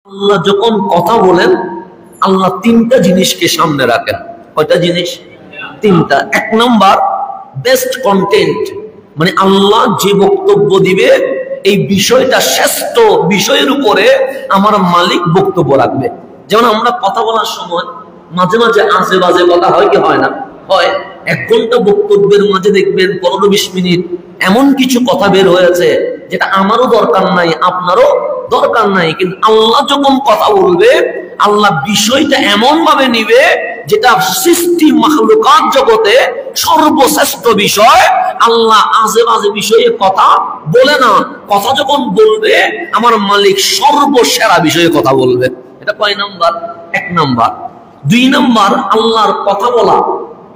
আল্লাহ যখন কথা বলেন, আল্লাহ তিনটা জিনিসকে সামনে রাখেন। কয়টা জিনিস? তিনটা। এক নাম্বার, বেস্ট কন্টেন্ট, মানে আল্লাহ যে বক্তব্য দিবে এই বিষয়টা শ্রেষ্ঠ বিষয়ের উপরে আমার মালিক বক্তব্য রাখবে। যেমন আমরা কথা বলার সময় মাঝে মাঝে আজে বাজে কথা হয় কি হয় না? হয়। 1 ঘন্টা বক্তব্যের মাঝে দেখবেন 15-20 মিনিট এমন কিছু কথা বের হয়েছে যেটা আমারও দরকার নাই, আপনারও দরকার নাই, কিন্তু আল্লাহ যখন কথা বলবে আল্লাহ বিষয়টা এমন ভাবে নিবে যেটা সৃষ্টি মাখলুকাত জগতে সর্বশ্রেষ্ঠ বিষয়। আল্লাহ আজে বাজে বিষয়ে কথা বলে না, কথা যখন বলবে আমার মালিক সর্বসেরা বিষয়ে কথা বলবে। এটা কয় নাম্বার? 1 নাম্বার। 2 নাম্বার, আল্লাহর কথা বলা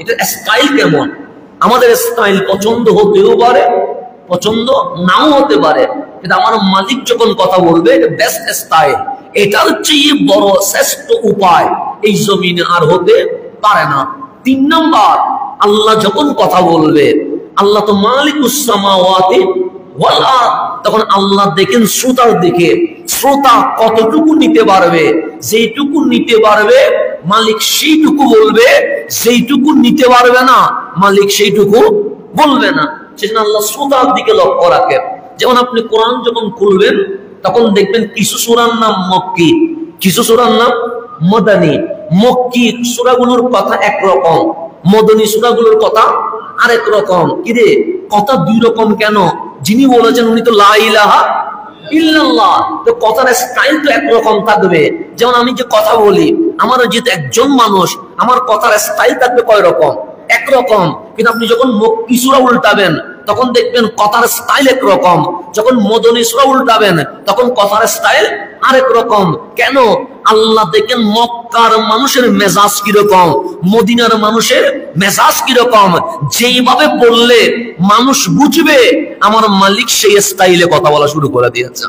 এটা স্টাইল কেমন? আমাদের স্টাইল পছন্দ হতেও পারে, পছন্দ নাও হতে পারে, কিন্তু আমার মালিক যখন কথা বলবে এটা বেস্ট স্টাইল। এটার চেয়ে বড় শ্রেষ্ঠ উপায় এই জমিনে আর হতে পারে না। 3 নাম্বার, আল্লাহ যখন কথা বলবে, আল্লাহ তো মালিকুস সামাওয়াতি ওয়াল আরদ, তখন আল্লাহ দেখেন শ্রোতার দিকে, শ্রোতা কতটুকু নিতে পারবে, যেইটুকু নিতে পারবে মালিক সেইটুকু বলবে, সেইটুকু নিতে পারবে না মালিক সেইটুকু বলবে না। সেজন্য আল্লাহ শ্রোতার দিকে লক্ষ্য রাখেন। যেমন আপনি কোরআন যখন খুলবেন তখন দেখবেন কিছু সূরার নাম মক্কি, কিছু সূরার নাম মদানী। মক্কি সূরাগুলোর কথা একরকম, মদনী সূরাগুলোর কথা আরেক রকম। কিরে, কথা 2 রকম কেন? যিনি বলেছেন উনি তো লা ইলাহা ইল্লাল্লাহ, তো কথার স্টাইল তো একরকম থাকবে। যেমন আমি যে কথা বলি, আমার যেহেতু একজন মানুষ, আমার কথার স্টাইল থাকবে কয় রকম? একরকম। কিন্তু আপনি যখন মক্কি সূরা উল্টাবেন তখন দেখবেন কথার স্টাইল একরকম, যখন মদনী সূরা উল্টাবেন তখন কথার স্টাইল আরেক রকম। কেন? আল্লাহ দেখেন মক্কার মানুষের মেজাজ কিরকম, মদিনার মানুষের মেজাজ কিরকম, যেইভাবে বললে মানুষ বুঝবে আমার মালিক সেই স্টাইলে কথা বলা শুরু করে দিয়েছে।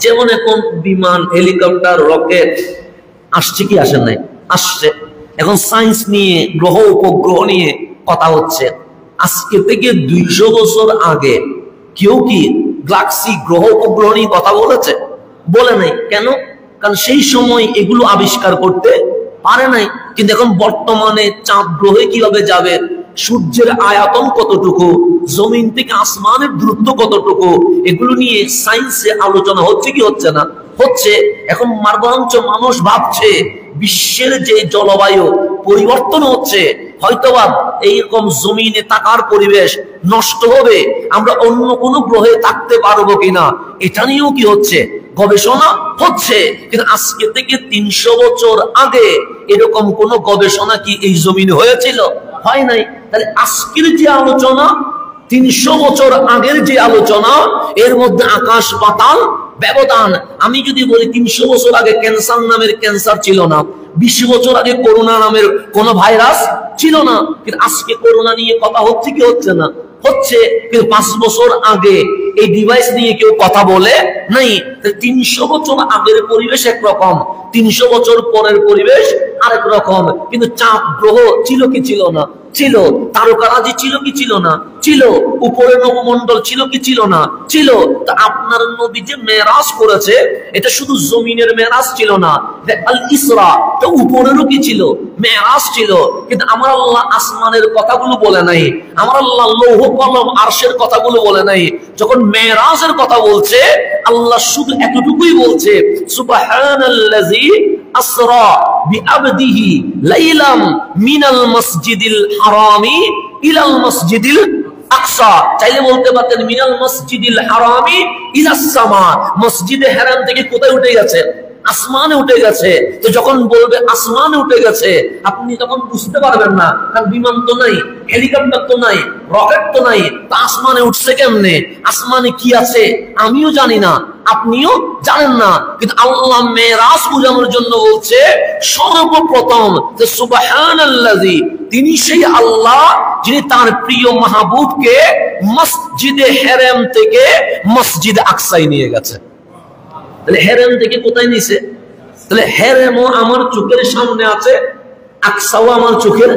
যেমন এখন বিমান, হেলিকপ্টার, রকেট আসছে কি আসেন নাই? আসছে। এখন সায়েন্স নিয়ে, গ্রহ উপগ্রহ নিয়ে কথা হচ্ছে। আজকে থেকে 200 বছর আগে কেউ কি গ্যালাক্সি, গ্রহ উপগ্রহ নিয়ে কথা বলেছে? বলে নাই। কেন? কারণ সেই সময় এগুলো আবিষ্কার করতে পারে নাই। কিন্তু এখন বর্তমানে চাঁদ গ্রহে কিভাবে যাবে, সূর্যের আয়তন কতটুকু, জমিন থেকে আসমানের দূরত্ব কতটুকু, এগুলো নিয়ে সায়েন্সে আলোচনা হচ্ছে কি হচ্ছে না? হচ্ছে। এখন বরঞ্চ মানুষ ভাবছে বিশ্বের যে জলবায়ু পরিবর্তন হচ্ছে, হয়তোবা এইরকম জমিনে থাকার পরিবেশ নষ্ট হবে, আমরা অন্য কোনো গ্রহে থাকতে পারবো কিনা এটা নিয়েও কি হচ্ছে? গবেষণা হচ্ছে। কিন্তু আজকে থেকে 300 বছর আগে এরকম কোন গবেষণা কি এই জমিনে হয়েছিল? হয় নাই। তাহলে আজকের যে আলোচনা, 300 বছর আগের যে আলোচনা, এর মধ্যে আকাশ পাতাল ব্যবধান। আমি যদি বলি 300 বছর আগে ক্যান্সার নামের ক্যান্সার ছিল না, 20 বছর আগে করোনা নামের কোন ভাইরাস ছিল না, কিন্তু আজকে করোনা নিয়ে কথা হচ্ছে কি হচ্ছে না? হচ্ছে। কিন্তু 5 বছর আগে এই ডিভাইস নিয়ে কেউ কথা বলে নাই। 300 বছর আগের পরিবেশ একরকম, 300 বছর পরের পরিবেশ আরেক রকম। কিন্তু চাঁদ গ্রহ ছিল কি ছিল না? ছিল। তারকারাজি ছিল কি ছিল না? ছিল। উপরে নবমণ্ডল ছিল কি ছিল না? ছিল। তা আপনার নবী যে মেরাজ করেছে, এটা শুধু জমিনের মেরাজ ছিল না, আল ইসরা, তো উপরেরও কি ছিল? মেরাজ ছিল। কিন্তু আমার আল্লাহ আসমানের কথাগুলো বলে নাই, আমার আল্লাহ লৌহ কলম আরশের কথাগুলো বলে নাই। যখন মেরাজের কথা বলছে আল্লাহ শুধু এতটুকুই বলছে, সুবহানাল্লাযী আসরা বিআবদিহি লাইলাম মিনাল মাসজিদিল হারামি ইলাল মাসজিদিল আকসা। চাইলে বলতে পারতেন মিনাল মাসজিদিল হারামি ইলাস সামা, মসজিদে হারাম থেকে কোথায় উঠে গেছে? আসমানে উঠে গেছে। তো যখন বলবে আসমানে উঠে গেছে, আপনি তখন বুঝতে পারবেন না, কারণ বিমান তো নাই, হেলিকপ্টার তো নাই, রকেট তো নাই, তা আসমানে উঠছে কেমনে? আসমানে কি আছে আমিও জানি না, আপনিও জানেন না। কিন্তু আল্লাহ মেরাজ বোঝানোর জন্য বলছে সর্বপ্রথম যে সুবহানাল্লাযী, তিনি সেই আল্লাহ যিনি তার প্রিয় মাহবুবকে মসজিদে হারাম থেকে মসজিদে আকসায় নিয়ে গেছে। তাহলে হেরেম থেকে কোথায় নিছে? তাহলে হেরেমও আমার চোখের সামনে আছে, আকসাও আমার চোখের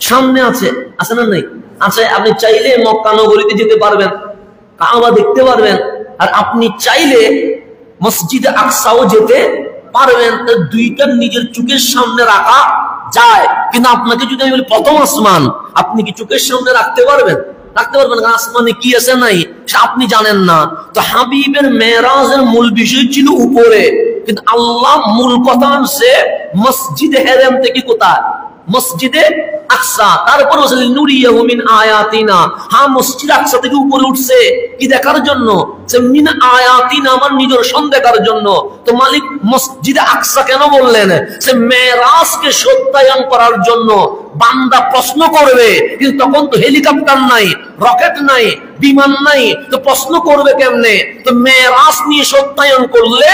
সামনে আছে। আছে না নাই? আছে। আপনি চাইলে মক্কা নগরীতে যেতে পারবেন, কাবা দেখতে পারবেন। আর আপনি চাইলে মসজিদে আকসাও যেতে পারবেন, দুইটা নিজের চোখের সামনে রাখা যায়। কিন্তু আপনাকে যদি আমি বলি প্রথম আসমান, আপনি কি চোখের সামনে রাখতে পারবেন? রাখতে পারবেন না। আসমানে কি আছে নাই আপনি জানেন না। তো হাবিবের মেরাজের মূল বিষয় ছিল উপরে, কিন্তু আল্লাহ মূল কথা আনছে মসজিদে হেরাম থেকে কোথায়? মসজিদে আকসা। তারপর নুরিয়াহু মিন আয়াতিনা, হ্যাঁ মসজিদ আকসা থেকে উপরে উঠছে কি দেখার জন্য? সে মিন আয়াতিনা, আমার নিদর্শন দেখার জন্য। তো মালিক মসজিদে আকসা কেন বললেন? সে মেরাজকে সত্যায়ন করার জন্য। বান্দা প্রশ্ন করবে, কিন্তু তখন তো হেলিকপ্টার নাই, রকেট নাই, বিমান নাই, তো প্রশ্ন করবে কেমনে? তো মেরাজ নিয়ে সত্যায়ন করলে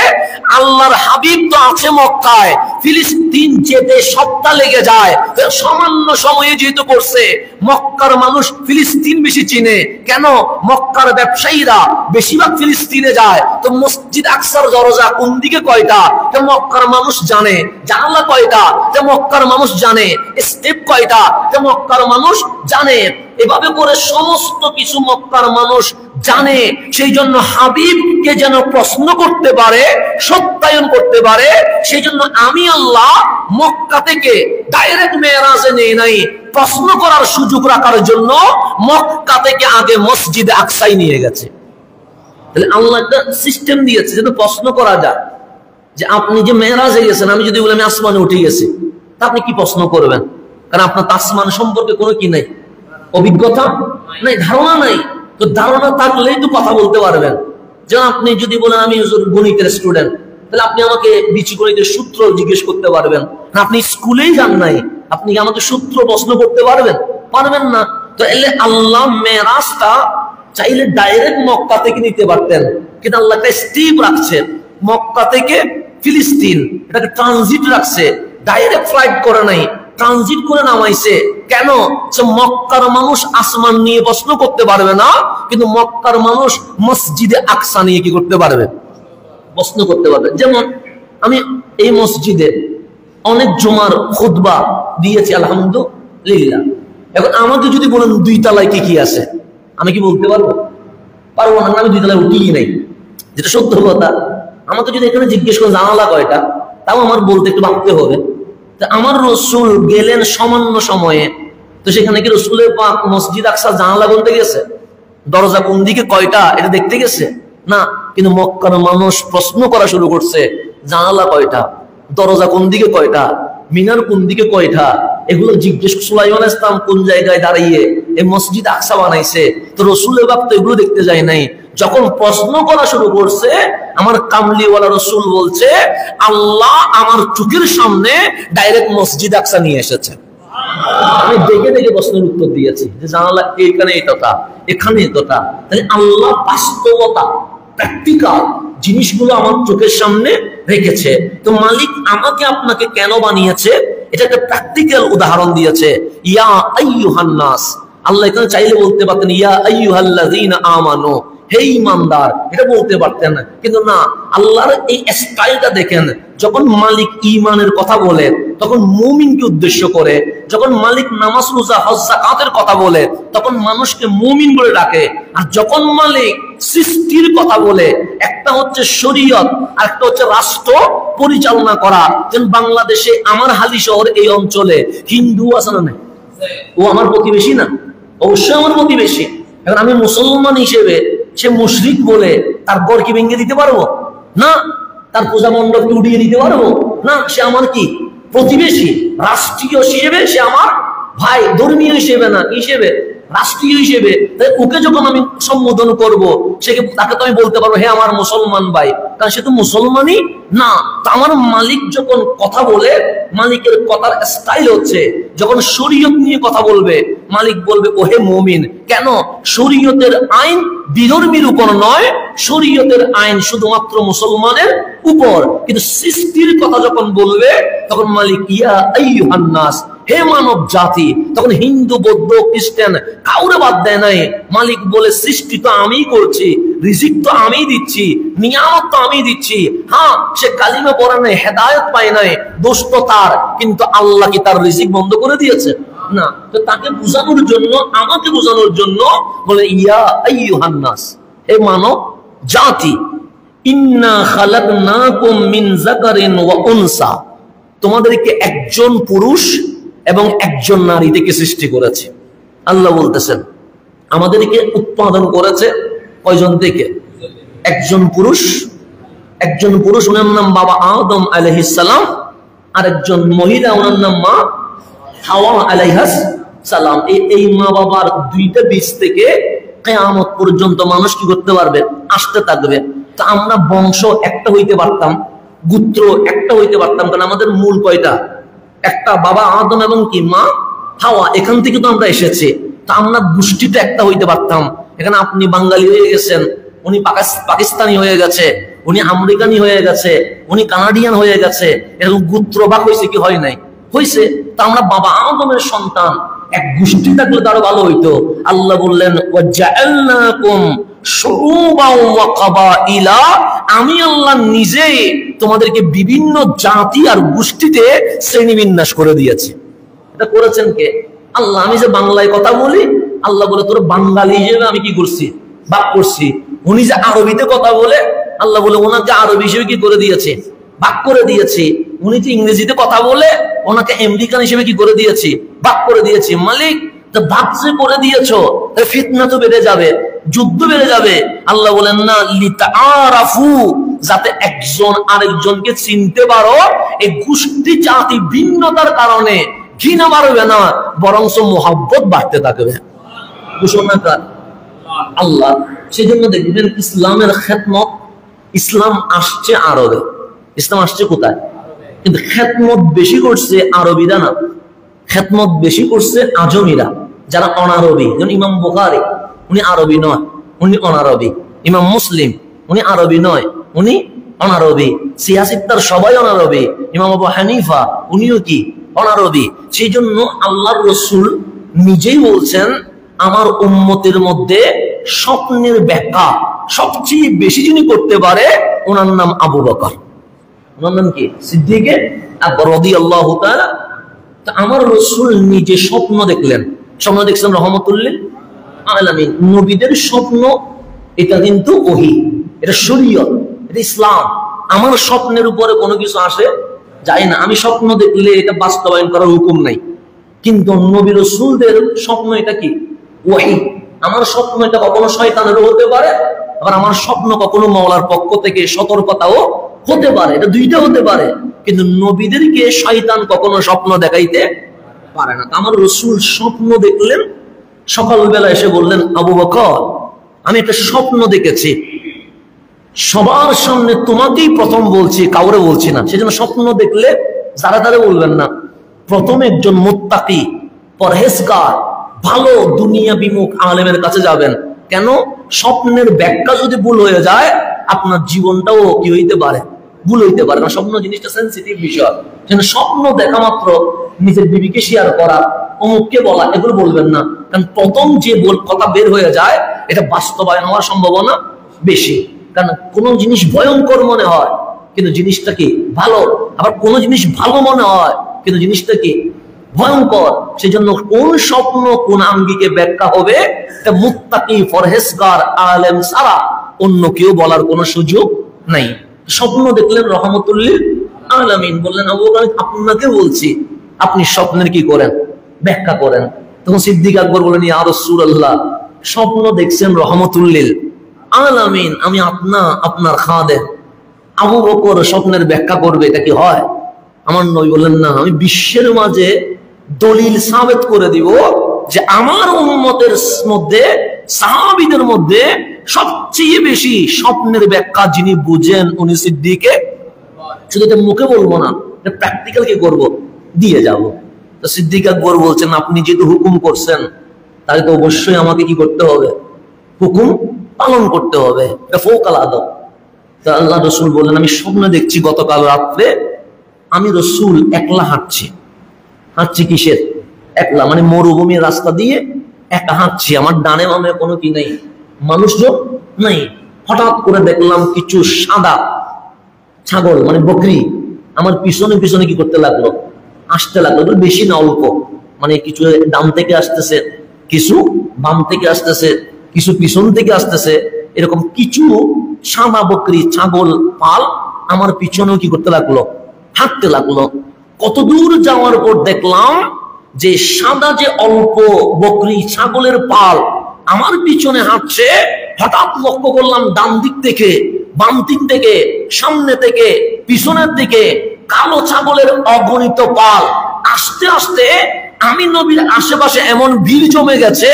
আল্লাহর হাবিব তো আছে মক্কায়, ফিলিস্তিন যেতে সপ্তাহ লেগে যায়। সামান্য সময়ে যেহেতু করছে, মক্কার মানুষ ফিলিস্তিন বেশি চিনে কেন? মক্কার ব্যবসায়ীরা বেশিরভাগ ফিলিস্তিনে যায়। তো মসজিদ আকসার দরজা কোন দিকে কয়টা? তো মক্কার মানুষ জানে। জানালা কয়টা? তো মক্কার মানুষ জানে। স্টেপ কয়টা? তো মক্কার মানুষ জানে। এভাবে করে সমস্ত কিছু মক্কার মানুষ জানে। সেই জন্য হাবিবকে যেন প্রশ্ন করতে পারে, সত্যায়ন করতে পারে, সেই জন্য আমি আল্লাহ মক্কা থেকে ডাইরেক্ট মেরাজে নেই নাই, প্রশ্ন করার সুযোগ রাখার জন্য মক্কা থেকে আগে মসজিদে আকসাই নিয়ে গেছে। তাহলে আল্লাহ একটা সিস্টেম দিয়েছে যেন প্রশ্ন করা যায় যে আপনি যে মেরাজে গেছেন, আমি যদি বলি আমি আসমানে উঠে গেছি, তা আপনি কি প্রশ্ন করবেন? কারণ আপনার আসমান সম্পর্কে কোনো কি নাই, অভিজ্ঞতা নাই, ধারণা নাই। তো ধারণা থাকলেই তো কথা বলতে পারবেন। যেমন আপনি যদি বলেন আমি গণিতের স্টুডেন্ট, তাহলে আপনি আমাকে বীজগণিতের সূত্র জিজ্ঞেস করতে পারবেন। আপনি স্কুলেই যান নাই, আপনি আমাকে সূত্র প্রশ্ন করতে পারবেন? পারবেন না। তো এলে আল্লাহ মেরাজটা চাইলে ডাইরেক্ট মক্কা থেকে নিতে পারতেন, কিন্তু আল্লাহ একটা স্টেপ রাখছে। মক্কা থেকে ফিলিস্তিন এটাকে ট্রানজিট রাখছে, ডাইরেক্ট ফ্লাইট করে নাই, ট্রানজিট করে নামাইছে। কেন? মক্কার মানুষ আসমান নিয়ে প্রশ্ন করতে পারবে না, কিন্তু মক্কার মানুষ মসজিদে আকসা নিয়ে কি করতে পারবে? প্রশ্ন করতে পারবে। যেমন আমি এই মসজিদে অনেক জুমার খুতবা দিয়েছি আলহামদুলিল্লাহ। এখন আমাকে যদি বলেন দুই তলায় কি কি আছে, আমি কি বলতে পারবো? পারবো না। আমি দুই তলায় উঠিই নাই, যেটা সত্য কথা। আমাকে যদি এখানে জিজ্ঞেস করেন জানালা কয়টা, তাও আমার বলতে একটু ভাবতে হবে। আমার রসুল গেলেন সামান্য সময়ে, তো সেখানে কি রসুলের পাক মসজিদ আকসা জানালা বলতে গেছে? দরজা কোন দিকে কয়টা এটা দেখতে গেছে? না। কিন্তু মক্কার মানুষ প্রশ্ন করা শুরু করছে, জানালা কয়টা, দরজা কোন দিকে কয়টা, মিনার কোন দিকে কয়টা, এগুলো জিজ্ঞেস। সুলাইমান ইসলাম কোন জায়গায় দাঁড়িয়ে এই মসজিদ আকসা বানাইছে, তো রসুলের বাপ তো এগুলো দেখতে যায় নাই। যখন প্রশ্ন করা শুরু করছে, আমার কামলিওয়ালা রসুল বলছে আল্লাহ আমার চোখের সামনে ডাইরেক্ট মসজিদ আকসা নিয়ে এসেছে। আমি দেখে দেখে প্রশ্নের উত্তর দিয়েছি যে জানালা এইখানে এতটা, এখানে এতটা। তাহলে আল্লাহ বাস্তবতা, প্র্যাকটিক্যাল জিনিসগুলো আমার চোখের সামনে রেখেছে। তো মালিক আমাকে আপনাকে কেন বানিয়েছে, এটা একটা প্র্যাকটিক্যাল উদাহরণ দিয়েছে। ইয়া আইয়ুহান নাস, আল্লাহ এখানে চাইলে বলতে পারতেন ইয়া আইয়ুহাল্লাযীনা আমানু, হে ঈমানদার, এটা বলতে পারতেন, কিন্তু না। আল্লাহর এই স্টাইলটা দেখেন, যখন মালিক ঈমানের কথা বলে তখন মুমিনকে উদ্দেশ্য করে, যখন মালিক নামাজ রোজা হজ যাকাতের কথা বলে তখন মানুষকে মুমিন বলে ডাকে, আর যখন মালিক সৃষ্টির কথা বলে, একটা হচ্ছে শরীয়ত আর একটা হচ্ছে রাষ্ট্র পরিচালনা করা। যেন বাংলাদেশে আমার হালি শহর এই অঞ্চলে হিন্দু আছে না নাই? ও আমার প্রতিবেশী না? অবশ্যই আমার প্রতিবেশী। এখন আমি মুসলমান হিসেবে সে মুশরিক বলে তার ঘর কি ভেঙে দিতে পারবো? না। তার পূজা মণ্ডপকে উড়িয়ে দিতে পারবো? না। সে আমার কি প্রতিবেশী, রাষ্ট্রীয় হিসেবে সে আমার ভাই, ধর্মীয় হিসেবে না, হিসেবে রাষ্ট্রীয় হিসেবে। তাই ওকে যখন আমি সম্বোধন করব, তাকে তো আমি বলতে পারবো হে আমার মুসলমান ভাই, কারণ সে তো মুসলমানই না। তো আমার মালিক যখন কথা বলে, মালিকের কথার স্টাইল হচ্ছে যখন শরীয়ত নিয়ে কথা বলবে, মালিক বলবে ওহে মুমিন। কেন? শরীয়তের আইন বিধর্মীর উপর নয়, শরীয়তের আইন শুধুমাত্র মুসলমানের উপর। কিন্তু সৃষ্টির কথা যখন বলবে তখন মালিক ইয়া আইয়ুহান নাস, হে মানব জাতি। তখন হিন্দু, বৌদ্ধ, খ্রিস্টান কাউরে বাদ দেয় নাই। মালিক বলে সৃষ্টি তো আমিই করছি, রিজিক তো আমিই দিচ্ছি, নিয়ামত তো আমিই দিচ্ছি। হ্যাঁ, সে কালিমা পড়ে নাই, হেদায়েত পায় নাই, দোষ তো তার। কিন্তু আল্লাহ কি তার রিজিক বন্ধ করে দিয়েছে? না। তো তাকে বোঝানোর জন্য, আমাকে বোঝানোর জন্য বলে ইয়া আইয়ুহান নাস, হে মানব জাতি। ইন্না খালাকনাকুম মিন যাকারিন ওয়া উনসা, তোমাদেরকে একজন পুরুষ এবং একজন নারী থেকে সৃষ্টি করেছে। আল্লাহ বলতেছেন আমাদেরকে উৎপাদন করেছে কয়জন থেকে? একজন পুরুষ, ওনার নাম বাবা আদম আলাইহিস সালাম, আর একজন মহিলা, ওনার নাম মা হাওয়া আলাইহাস সালাম। এই মা বাবার দুইটা বীজ থেকে কিয়ামত পর্যন্ত মানুষ কি করতে পারবে? আসতে থাকবে। তা আমরা বংশ একটা হইতে পারতাম, গোত্র একটা হইতে পারতাম, কারণ আমাদের মূল কয়টা? একটা, বাবা আদম এবং কি মা হাওয়া, এখান থেকে তো আমরা এসেছি। তা আমরা গোষ্ঠীটা একটা হইতে পারতাম। এখানে আপনি বাঙালি হয়ে গেছেন, উনি পাকিস্তানি হয়ে গেছে, উনি আমেরিকানি হয়ে গেছে, উনি কানাডিয়ান হয়ে গেছে, এরকম গোত্রভাগ হয়েছে কি হয় নাই? হয়েছে। তা আমরা বাবা আদমের সন্তান, এক গোষ্ঠী থাকলে তারও ভালো হইতো। আল্লাহ বললেন ওয়াজআলনাকুম শুউবান ওয়া কাবাইলা, আমি আল্লাহ নিজে তোমাদেরকে বিভিন্ন জাতি আর গোষ্ঠীতে শ্রেণীবিন্যাস করে দিয়েছি। এটা করেছেন কে? আল্লাহ। আমি যে বাংলায় কথা বলি, আল্লাহ বলে তোর বাঙালি হিসেবে আমি কি করছি? ভাগ করছি। উনি যে আরবিতে কথা বলে, আল্লাহ বলে ওনাকে আরবি হিসেবে কি করে দিয়েছে? ভাগ করে দিয়েছি। উনি যে ইংরেজিতে কথা বলে, ওনাকে আমেরিকান হিসেবে কি করে দিয়েছি? ভাগ করে দিয়েছি। মালিক, তো ভাগ যে করে দিয়েছো, ফিতনা তো বেড়ে যাবে, যুদ্ধ বেড়ে যাবে। আল্লাহ বলেন না, লিতাআরাফু, যাতে একজন আরেকজনকে চিনতে পারো। এই গোষ্ঠী জাতি ভিন্নতার কারণে ঘৃণা বাড়বে না, বরং মোহাব্বত বাড়তে থাকবে। ঘোষণা কার? আল্লাহ। সেজন্য দেখবেন ইসলামের খেদমত, ইসলাম আসছে আরবে, ইসলাম আসছে কোথায়? কিন্তু খেদমত বেশি করছে আরবিরা না, খেদমত বেশি করছে আজমিরা, যারা অনারবি। যেমন ইমাম বুখারী, উনি আরবি নয়, উনি অনারবি। ইমাম মুসলিম, উনি আরবি নয়, উনি অনারবি। সিয়াসিত্তার সবাই অনারবি। ইমাম আবু হানিফা, উনিও কি অনারবি। সেই জন্য আল্লাহর রাসূল নিজেই বলছেন, আমার উম্মতের মধ্যে স্বপ্নের ব্যাখ্যা সবচেয়ে বেশি যিনি করতে পারে, ওনার নাম আবু বকর। ওনার নাম কি? সিদ্দিক আকবর রাদিয়াল্লাহু তাআলা। তো আমার রাসূল নিজে স্বপ্ন দেখলেন। স্বপ্ন দেখছেন রহমাতুল লিল আলামিন। নবীদের স্বপ্ন এটা কিন্তু ওহী, এটা শরীয়ত, এটা ইসলাম। আমার স্বপ্নের উপরে কোনো কিছু আসে যায় না। আমি স্বপ্ন দেখলে এটা বাস্তবায়ন করার হুকুম নাই। কিন্তু নবী রাসূলদের স্বপ্ন এটা কি? ওহী। আমার স্বপ্ন এটা কখনো শয়তানেরও হতে পারে, আবার আমার স্বপ্ন কখনো মাওলার পক্ষ থেকে সতর্কতাও হতে পারে। এটা দুইটা হতে পারে। কিন্তু নবীদেরকে শয়তান কখনো স্বপ্ন দেখাইতে পারে না। আমার রাসূল স্বপ্ন দেখলেন, সকালবেলা এসে বললেন, আবু বকর, আমি একটা স্বপ্ন দেখেছি, সবার সামনে তোমাকেই প্রথম বলছি, কাউরে বলছি না। সেজন্য স্বপ্ন দেখলে যারা তারা বলবেন না। প্রথমে একজন মুত্তাকি, পরহেজগার, ভালো দুনিয়া বিমুখ আলেমের কাছে যাবেন। কেন? স্বপ্নের ব্যাখ্যা যদি ভুল হয়ে যায়, আপনার জীবনটাও কি হইতে পারে? ভুল হইতে পারে। কারণ স্বপ্ন জিনিসটা সেন্সিটিভ বিষয়। সেজন্য স্বপ্ন দেখা মাত্র নিজের বিবিকে শেয়ার করা, অমুককে বলা, এগুলো বলবেন না। কারণ প্রথম যে কথা বের হয়ে যায়, এটা বাস্তবায়ন হওয়ার সম্ভাবনা বেশি। কারণ কোন জিনিস ভয়ঙ্কর মনে হয় কিন্তু জিনিসটা কি ভালো, আবার কোন জিনিস ভালো মনে হয় কিন্তু জিনিসটা কি ভয়ঙ্কর। সেজন্য কোন স্বপ্ন কোন আঙ্গিকে ব্যাখ্যা হবে, এটা মুত্তাকি পরহেজগার আলেম ছাড়া অন্য কেউ বলার কোনো সুযোগ নাই। স্বপ্ন দেখলেন রহমাতুল লিল আলামিন, বললেন আবু বকর, আপনাকে বলছি, আপনি স্বপ্নের কি করেন? ব্যাখ্যা করেন। তখন সিদ্দিক আকবর বলেন, ইয়া রাসূলুল্লাহ, স্বপ্ন দেখছেন রহমাতুল লিল আলামিন, আমি আপনার খাদেম, আবু বকর স্বপ্নের ব্যাখ্যা করবে, এটা কি হয়? আমার নবী বললেন, না, আমি বিশ্বের মাঝে দলিল সাবেত করে দিব যে আমার উম্মতের মধ্যে, সাহাবীদের মধ্যে সবচেয়ে বেশি স্বপ্নের ব্যাখ্যা যিনি বুঝেন, উনি সিদ্দিকে। শুধু এটা মুখে বলবো না, এটা প্র্যাকটিক্যাল কি করবো? দিয়ে যাব। তো সিদ্দিক আকবর বলছেন, আপনি যেহেতু হুকুম করছেন, তাহলে তো অবশ্যই আমাকে কি করতে হবে? হুকুম পালন করতে হবে। এটা ফৌকাল আদব। তা আল্লাহ রাসূল বললেন, আমি স্বপ্ন দেখছি গতকাল রাত্রে আমি রাসূল একলা হাঁটছি। কিসের একলা? মানে মরুভূমির রাস্তা দিয়ে একা হাঁটছি, আমার ডানে বামে কোনো কি নেই, মানুষজন নাই। হঠাৎ করে দেখলাম কিছু সাদা ছাগল, মানে বকরি, আমার পিছনে পিছনে কি করতে লাগলো? আসতে লাগলো। বেশি না, অল্প, মানে কিছু ডান থেকে আসতেছে, কিছু বাম থেকে আসতেছে, কিছু পিছন থেকে আসতেছে, এরকম কিছু সাদা বকরি ছাগল পাল আমার পিছনেও কি করতে লাগলো, হাঁটতে লাগলো। কত দূর যাওয়ার পর দেখলাম যে সাদা যে অল্প বকরি ছাগলের পাল আমার পিছনে হাঁটছে। হঠাৎ লক্ষ্য করলাম ডান দিক থেকে, বাম দিক থেকে, সামনে থেকে, পিছনের দিকে কালো ছাগলের অগণিত পাল। আস্তে আস্তে আমি নবীর আশেপাশে এমন ভিড় জমে গেছে,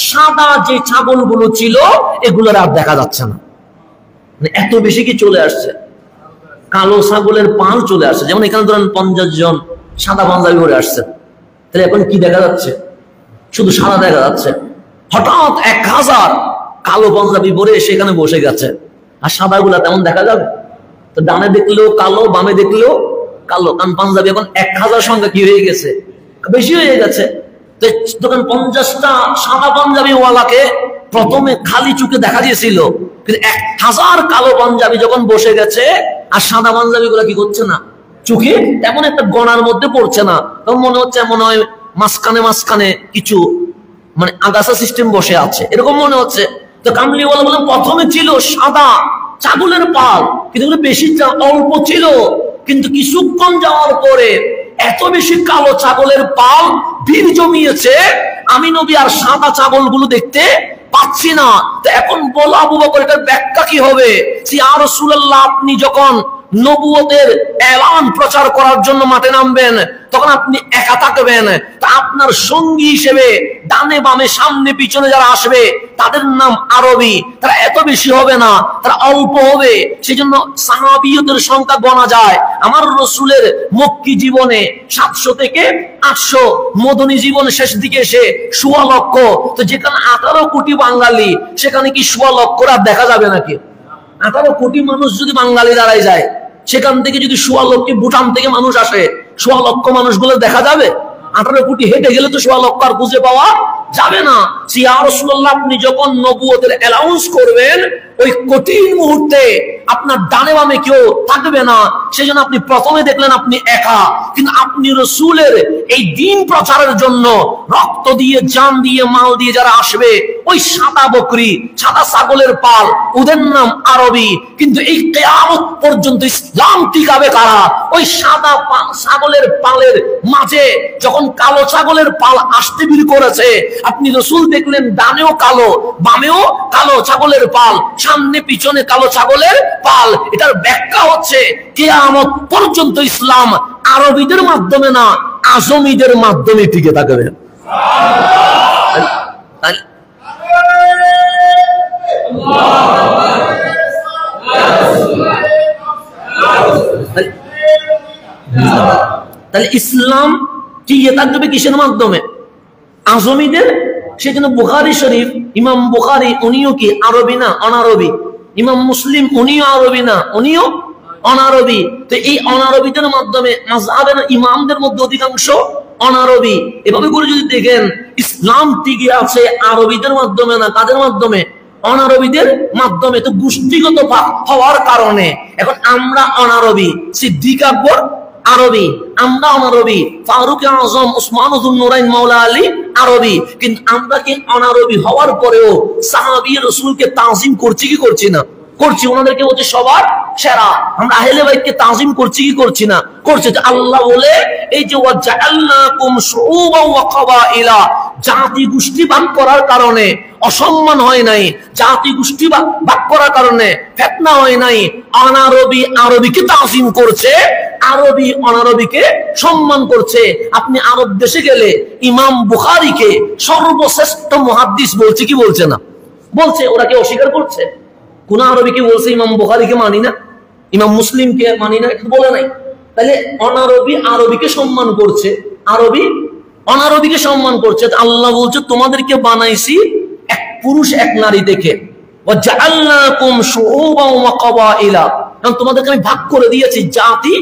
সাদা যে ছাগলগুলো ছিল এগুলোর আর দেখা যাচ্ছে না। মানে এত বেশি কি চলে আসছে, কালো ছাগলের পাল চলে আসছে। যেমন এখানে ধরেন 50 জন সাদা পাঞ্জাবি পরে আসছে, তাহলে এখন কি দেখা যাচ্ছে, শুধু সাদা দেখা যাচ্ছে। হঠাৎ 1000 কালো পাঞ্জাবি পরে সেখানে বসে গেছে, আর সাদা গুলা তেমন দেখা যাবে? তো ডানে দেখলেও কালো, বামে দেখলেও কালো, কারণ পাঞ্জাবি এখন 1000 সংখ্যা কি হয়ে গেছে, বেশি হয়ে গেছে। তো তখন 50টা সাদা পাঞ্জাবি ওয়ালাকে প্রথমে খালি চোখে দেখা দিয়েছিল, কিন্তু 1000 কালো পাঞ্জাবি যখন বসে গেছে আর সাদা পাঞ্জাবি গুলা কি করছে না, চোখে এমন একটা গণার মধ্যে পড়ছে না। তখন মনে হচ্ছে মনে হয় মাঝখানে মাঝখানে কিছু মানে আগাছা সিস্টেম বসে আছে, এরকম মনে হচ্ছে। তো কামলিওয়ালা বললেন প্রথমে ছিল সাদা ছাগলের পাল, কিন্তু বেশি অল্প ছিল, কিন্তু কিছুক্ষণ যাওয়ার পরে এত বেশি কালো ছাগলের পাল ভিড় জমিয়েছে, আমি নবী আর সাদা ছাগলগুলো দেখতে পাচ্ছি না। তো এখন বলো আবু বকর, এটার ব্যাখ্যা কি হবে? ইয়া রাসূলুল্লাহ, আপনি যখন নবুয়তের এলান প্রচার করার জন্য মাঠে নামবেন তখন আপনি একা থাকবেন, তা আপনার সঙ্গী হিসেবে ডানে বামে সামনে পিছনে যারা আসবে তাদের নাম আরবি, তারা এত বেশি হবে না, তারা অল্প হবে। সেজন্য সাহাবিয়তের সংখ্যা গণা যায়। আমার রসুলের মক্কি জীবনে 700 থেকে 800, মদনী জীবনে শেষ দিকে এসে 1.25 লক্ষ। তো যেখানে 18 কোটি বাঙালি, সেখানে কি 1.25 লক্ষ আর দেখা যাবে নাকি? 18 কোটি মানুষ যদি বাঙালি দাঁড়ায় যায়, সেখান থেকে যদি 1.25 লক্ষ ভুটান থেকে মানুষ আসে, 1.25 লক্ষ মানুষগুলো দেখা যাবে? 18 কোটি হেঁটে গেলে তো 1.25 লক্ষ আর খুঁজে পাওয়া যাবে না। ইয়া রাসূলুল্লাহ, আপনি যখন নবুয়তের অ্যানাউন্স করবেন ওই কঠিন মুহূর্তে আপনার ডানে বামে কেউ থাকবে না, সেজন্য আপনি প্রথমে দেখলেন আপনি একা, কিন্তু আপনি রসুলের এই দ্বীন প্রচারের জন্য রক্ত দিয়ে, জান দিয়ে, মাল দিয়ে যারা আসবে, ওই সাদা বকরি সাদা ছাগলের পাল, ওদের নাম আরবি। কিন্তু এই কিয়ামত পর্যন্ত ইসলাম টিকাবে কারা? ওই সাদা ছাগলের পালের মাঝে যখন কালো ছাগলের পাল আসতে ভিড় করেছে, আপনি রসুল দেখলেন ডানেও কালো, বামেও কালো ছাগলের পাল, সামনে পিছনে কালো ছাগলের পাল। এটার ব্যাখ্যা হচ্ছে কিয়ামত পর্যন্ত ইসলাম আরবিদের মাধ্যমে না, আজমিদের মাধ্যমে টিকে থাকবে। তাহলে ইসলাম টিকে থাকবে কিসের মাধ্যমে? আজমিদের। সেজন্য বুখারী শরীফ, ইমাম বুখারী উনিও কি আরবি না অনারবি? ইমাম মুসলিম উনিও আরবি না, উনিও অনারবি। তো এই অনারবিদের মাধ্যমে মাযহাবের ইমামদের মধ্যে অধিকাংশ অনারবি। এভাবে করে যদি দেখেন ইসলাম টিকে আছে আরবিদের মাধ্যমে না, কাদের মাধ্যমে? অনারবিদের মাধ্যমে। তো গোষ্ঠীগত হওয়ার কারণে এখন আমরা অনারবি, সিদ্দিক আকবর আরবি, আমরা অনারবি, ফারুক আজম উসমান যুন নুরাইন মাওলা আলী আরবি। কিন্তু আমরা কি অনারবি হওয়ার পরেও সাহাবী রাসূলকে তাজিম করছি কি করছি না? করছি। ওনাদেরকে বলছে সবার সেরা। আমরা আহলে বাইতকে তাজিম করছি কি করছি না? করছি। আল্লাহ বলে এই যে ওয়াজআলনাকুম শুউবান ওয়া কাবাইলা, জাতি গোষ্ঠী ভাগ করার কারণে অসম্মান হয় নাই, জাতি গোষ্ঠী ভাগ করার কারণে ফিতনা হয় নাই। অনারবি আরবিকে তাজিম করছে, আরবি অনারবিকে সম্মান করছে। আপনি আরব দেশে গেলে ইমাম বুখারীকে সর্বশ্রেষ্ঠ মুহাদ্দিস বলছে কি বলছে না? বলছে। ওরা কি অস্বীকার করছে? কোন আরবিকে বলছে ইমাম বুখারীকে মানি না, ইমাম মুসলিমকে মানি না? বলে নাই। তাহলে অনারবি আরবিকে সম্মান করছে, আরবি অনারবিকে সম্মান করছে। আল্লাহ বলছে তোমাদেরকে বানাইছি এক পুরুষ এক নারী থেকে, ওয়াজআলনাকুম শুউবান ওয়া কাবাইলা, তোমাদেরকে আমি ভাগ করে দিয়েছি, জাতি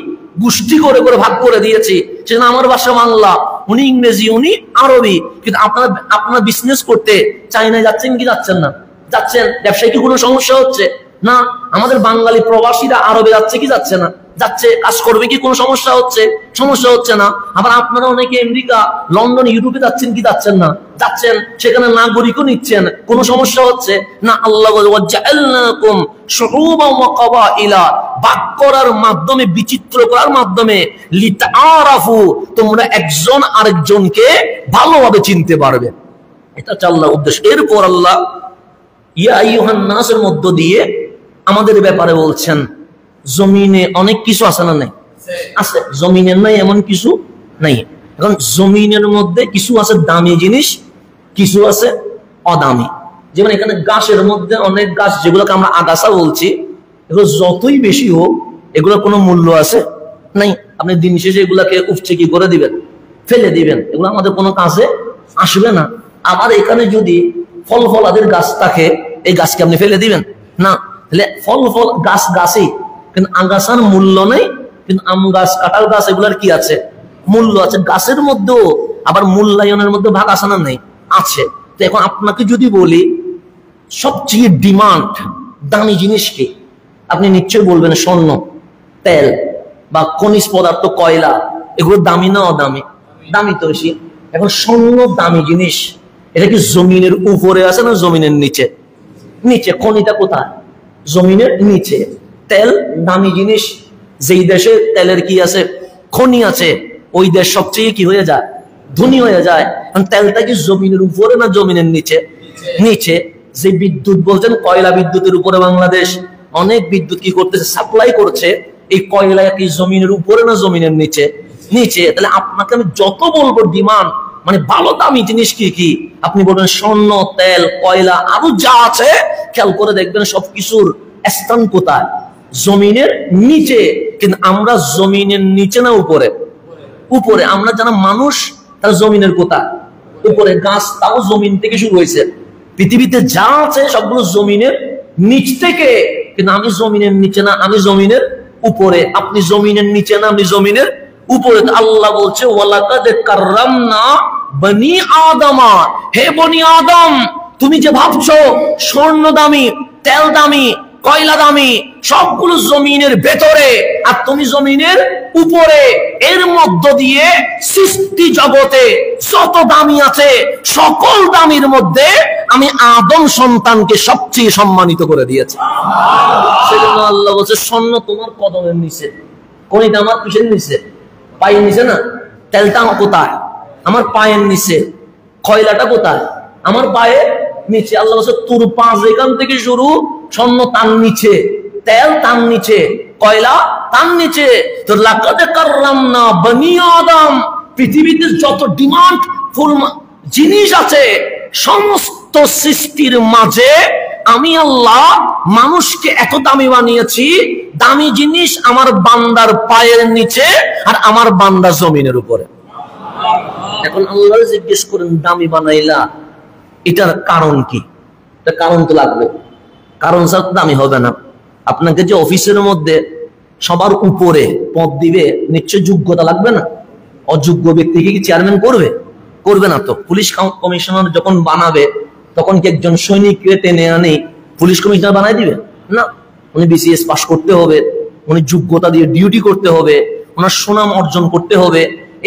গোষ্ঠী করে করে ভাগ করে দিয়েছি। সেজন্য আমার ভাষা বাংলা, উনি ইংরেজি, উনি আরবি। কিন্তু আপনারা বিজনেস করতে চাইনায় যাচ্ছেন কি যাচ্ছেন না? যাচ্ছেন। ব্যবসায় কি কোনো সমস্যা হচ্ছে না? আমাদের বাঙালি প্রবাসীরা আরবে যাচ্ছে কি যাচ্ছে না? যাচ্ছে, কাজ করবে কি কোনো সমস্যা হচ্ছে? সমস্যা হচ্ছে না। আবার আপনারা অনেকে আমেরিকা, লন্ডন, ইউরোপে যাচ্ছেন কি যাচ্ছেন না? যাচ্ছেন, সেখানে নাগরিকও নিচ্ছেন, কোনো সমস্যা হচ্ছে না? আল্লাহ বলে ওয়াজআলনাকুম শুউবান ওয়া কাবাইলা, ভাগ করার মাধ্যমে, বিচিত্র করার মাধ্যমে, লিতাআরাফু, তোমরা একজন আরেকজনকে ভালোভাবে চিনতে পারবে। এটা হচ্ছে আল্লাহর উদ্দেশ্য। এরপর আল্লাহ ইয়া আইয়ুহান নাসের মধ্য দিয়ে আমাদের ব্যাপারে বলছেন, জমিনে অনেক কিছু আছে না? নাই আছে। জমিনের নাই এমন কিছু নাই। এখন জমিনের মধ্যে কিছু আছে দামি জিনিস, কিছু আছে অদামি। যেমন এখানে গাছের মধ্যে অনেক গাছ, যেগুলোকে আমরা আগাছা বলছি, এগুলো যতই বেশি হোক, এগুলোর কোনো মূল্য আছে নাই। আপনি দিন শেষে এগুলাকে উপচে কি করে দিবেন? ফেলে দিবেন। এগুলো আমাদের কোনো কাজে আসবে না। আবার এখানে যদি ফল ফলাদের গাছ থাকে, এই গাছকে আপনি ফেলে দিবেন না। তাহলে ফল গাছ গাছই, কিন্তু আগাছার মূল্য নেই। কিন্তু আম গাছ, কাঁঠাল গাছ, এগুলার কি আছে? মূল্য আছে। গাছের মধ্যেও আবার মূল্যায়নের মধ্যে ভাগ আছে না? নেই, আছে। তো এখন আপনাকে যদি বলি সবচেয়ে ডিমান্ড দামি জিনিস কি, আপনি নিশ্চয়ই বলবেন স্বর্ণ, তেল বা খনিজ পদার্থ, কয়লা। এগুলো দামি না অদামি? দামি তো বেশি। এখন স্বর্ণ দামি জিনিস, এটা কি জমিনের উপরে আছে না জমিনের নিচে? নিচে। খনিটা কোথায়? জমিনের নিচে। তেল দামি জিনিস, যেই দেশে তেলের কি আছে, খনি আছে, ওই দেশ সবচেয়ে কি হয়ে যায়? ধনী হয়ে যায়। তেলটা কি জমিনের উপরে না জমিনের নিচে? নিচে। যে বিদ্যুৎ বলছেন, কয়লা বিদ্যুতের উপরে বাংলাদেশ অনেক বিদ্যুৎ কি করতেছে? সাপ্লাই করছে। এই কয়লা কি জমিনের উপরে না জমিনের নিচে? নিচে। তাহলে আপনাকে আমি যত বলবো ডিমান্ড, মানে ভালো দামি জিনিস কি কি, আপনি বলবেন স্বর্ণ, তেল, কয়লা, আরো যা আছে, খেয়াল করে দেখবেন সবকিছুর স্থান কোথায়? জমিনের নিচে। কিন্তু আমরা জমিনের নিচে না উপরে? উপরে। আমরা যারা মানুষ, তারা জমিনের কোথায়? উপরে। গাছ তাও জমিন থেকে শুরু হয়েছে। পৃথিবীতে যা আছে সবগুলো জমিনের নিচ থেকে। কিন্তু আমি জমিনের নিচে না, আমি জমিনের উপরে। আপনি জমিনের নিচে না, আমি জমিনের উপরে। আল্লাহ বলছে ওয়ালাকাদ কাররামনা বনি আদমা, হে বনি আদম, তুমি যে ভাবছো স্বর্ণ দামি, তেল দামি, কয়লা দামি, সবগুলো জমিনের ভেতরে আর তুমি জমিনের উপরে। এর মধ্য দিয়ে সৃষ্টি জগতে যত দামি আছে, সকল দামির মধ্যে আমি আদম সন্তানকে সবচেয়ে সম্মানিত করে দিয়েছি। সেজন্য আল্লাহ বলছে স্বর্ণ তোমার কদমের নিচে, খনিটা আমার কিসের নিচে? পায়ের নিচে না। তেলটা কোথায়? আমার পায়ের নিচে। কয়লাটা কোথায়? আমার পায়ের নিচে। আল্লাহ বলছে তোর পা যেখান থেকে শুরু, স্বর্ণ তার নিচে, তেল তার নিচে, কয়লা তার নিচে। তো লাকাদ কাররামনা বনি আদম, পৃথিবীতে যত ডিমান্ড ফুল জিনিস আছে, সমস্ত সৃষ্টির মাঝে আমি আল্লাহ মানুষকে এত দামি বানিয়েছি। দামি জিনিস আমার বান্দার পায়ের নিচে, আর আমার বান্দা জমিনের উপরে। এখন আল্লাহ জিজ্ঞেস করেন, দামি বানাইলা, এটার কারণ কি? কারণ তো লাগবে, কারণ ছাড়া দামি হবে না। আপনাকে যে অফিসের মধ্যে সবার উপরে পদ দিবে, নিশ্চয় যোগ্যতা লাগবে না? অযোগ্য ব্যক্তিকে কি চেয়ারম্যান করবে? করবে না তো। পুলিশ কমিশনার যখন বানাবে, তখন কি একজন সৈনিককে টেনে আনে পুলিশ কমিশনার বানাই দিবে? না। উনি বিসিএস পাস করতে হবে, উনি যোগ্যতা দিয়ে ডিউটি করতে হবে, ওনার সুনাম অর্জন করতে হবে।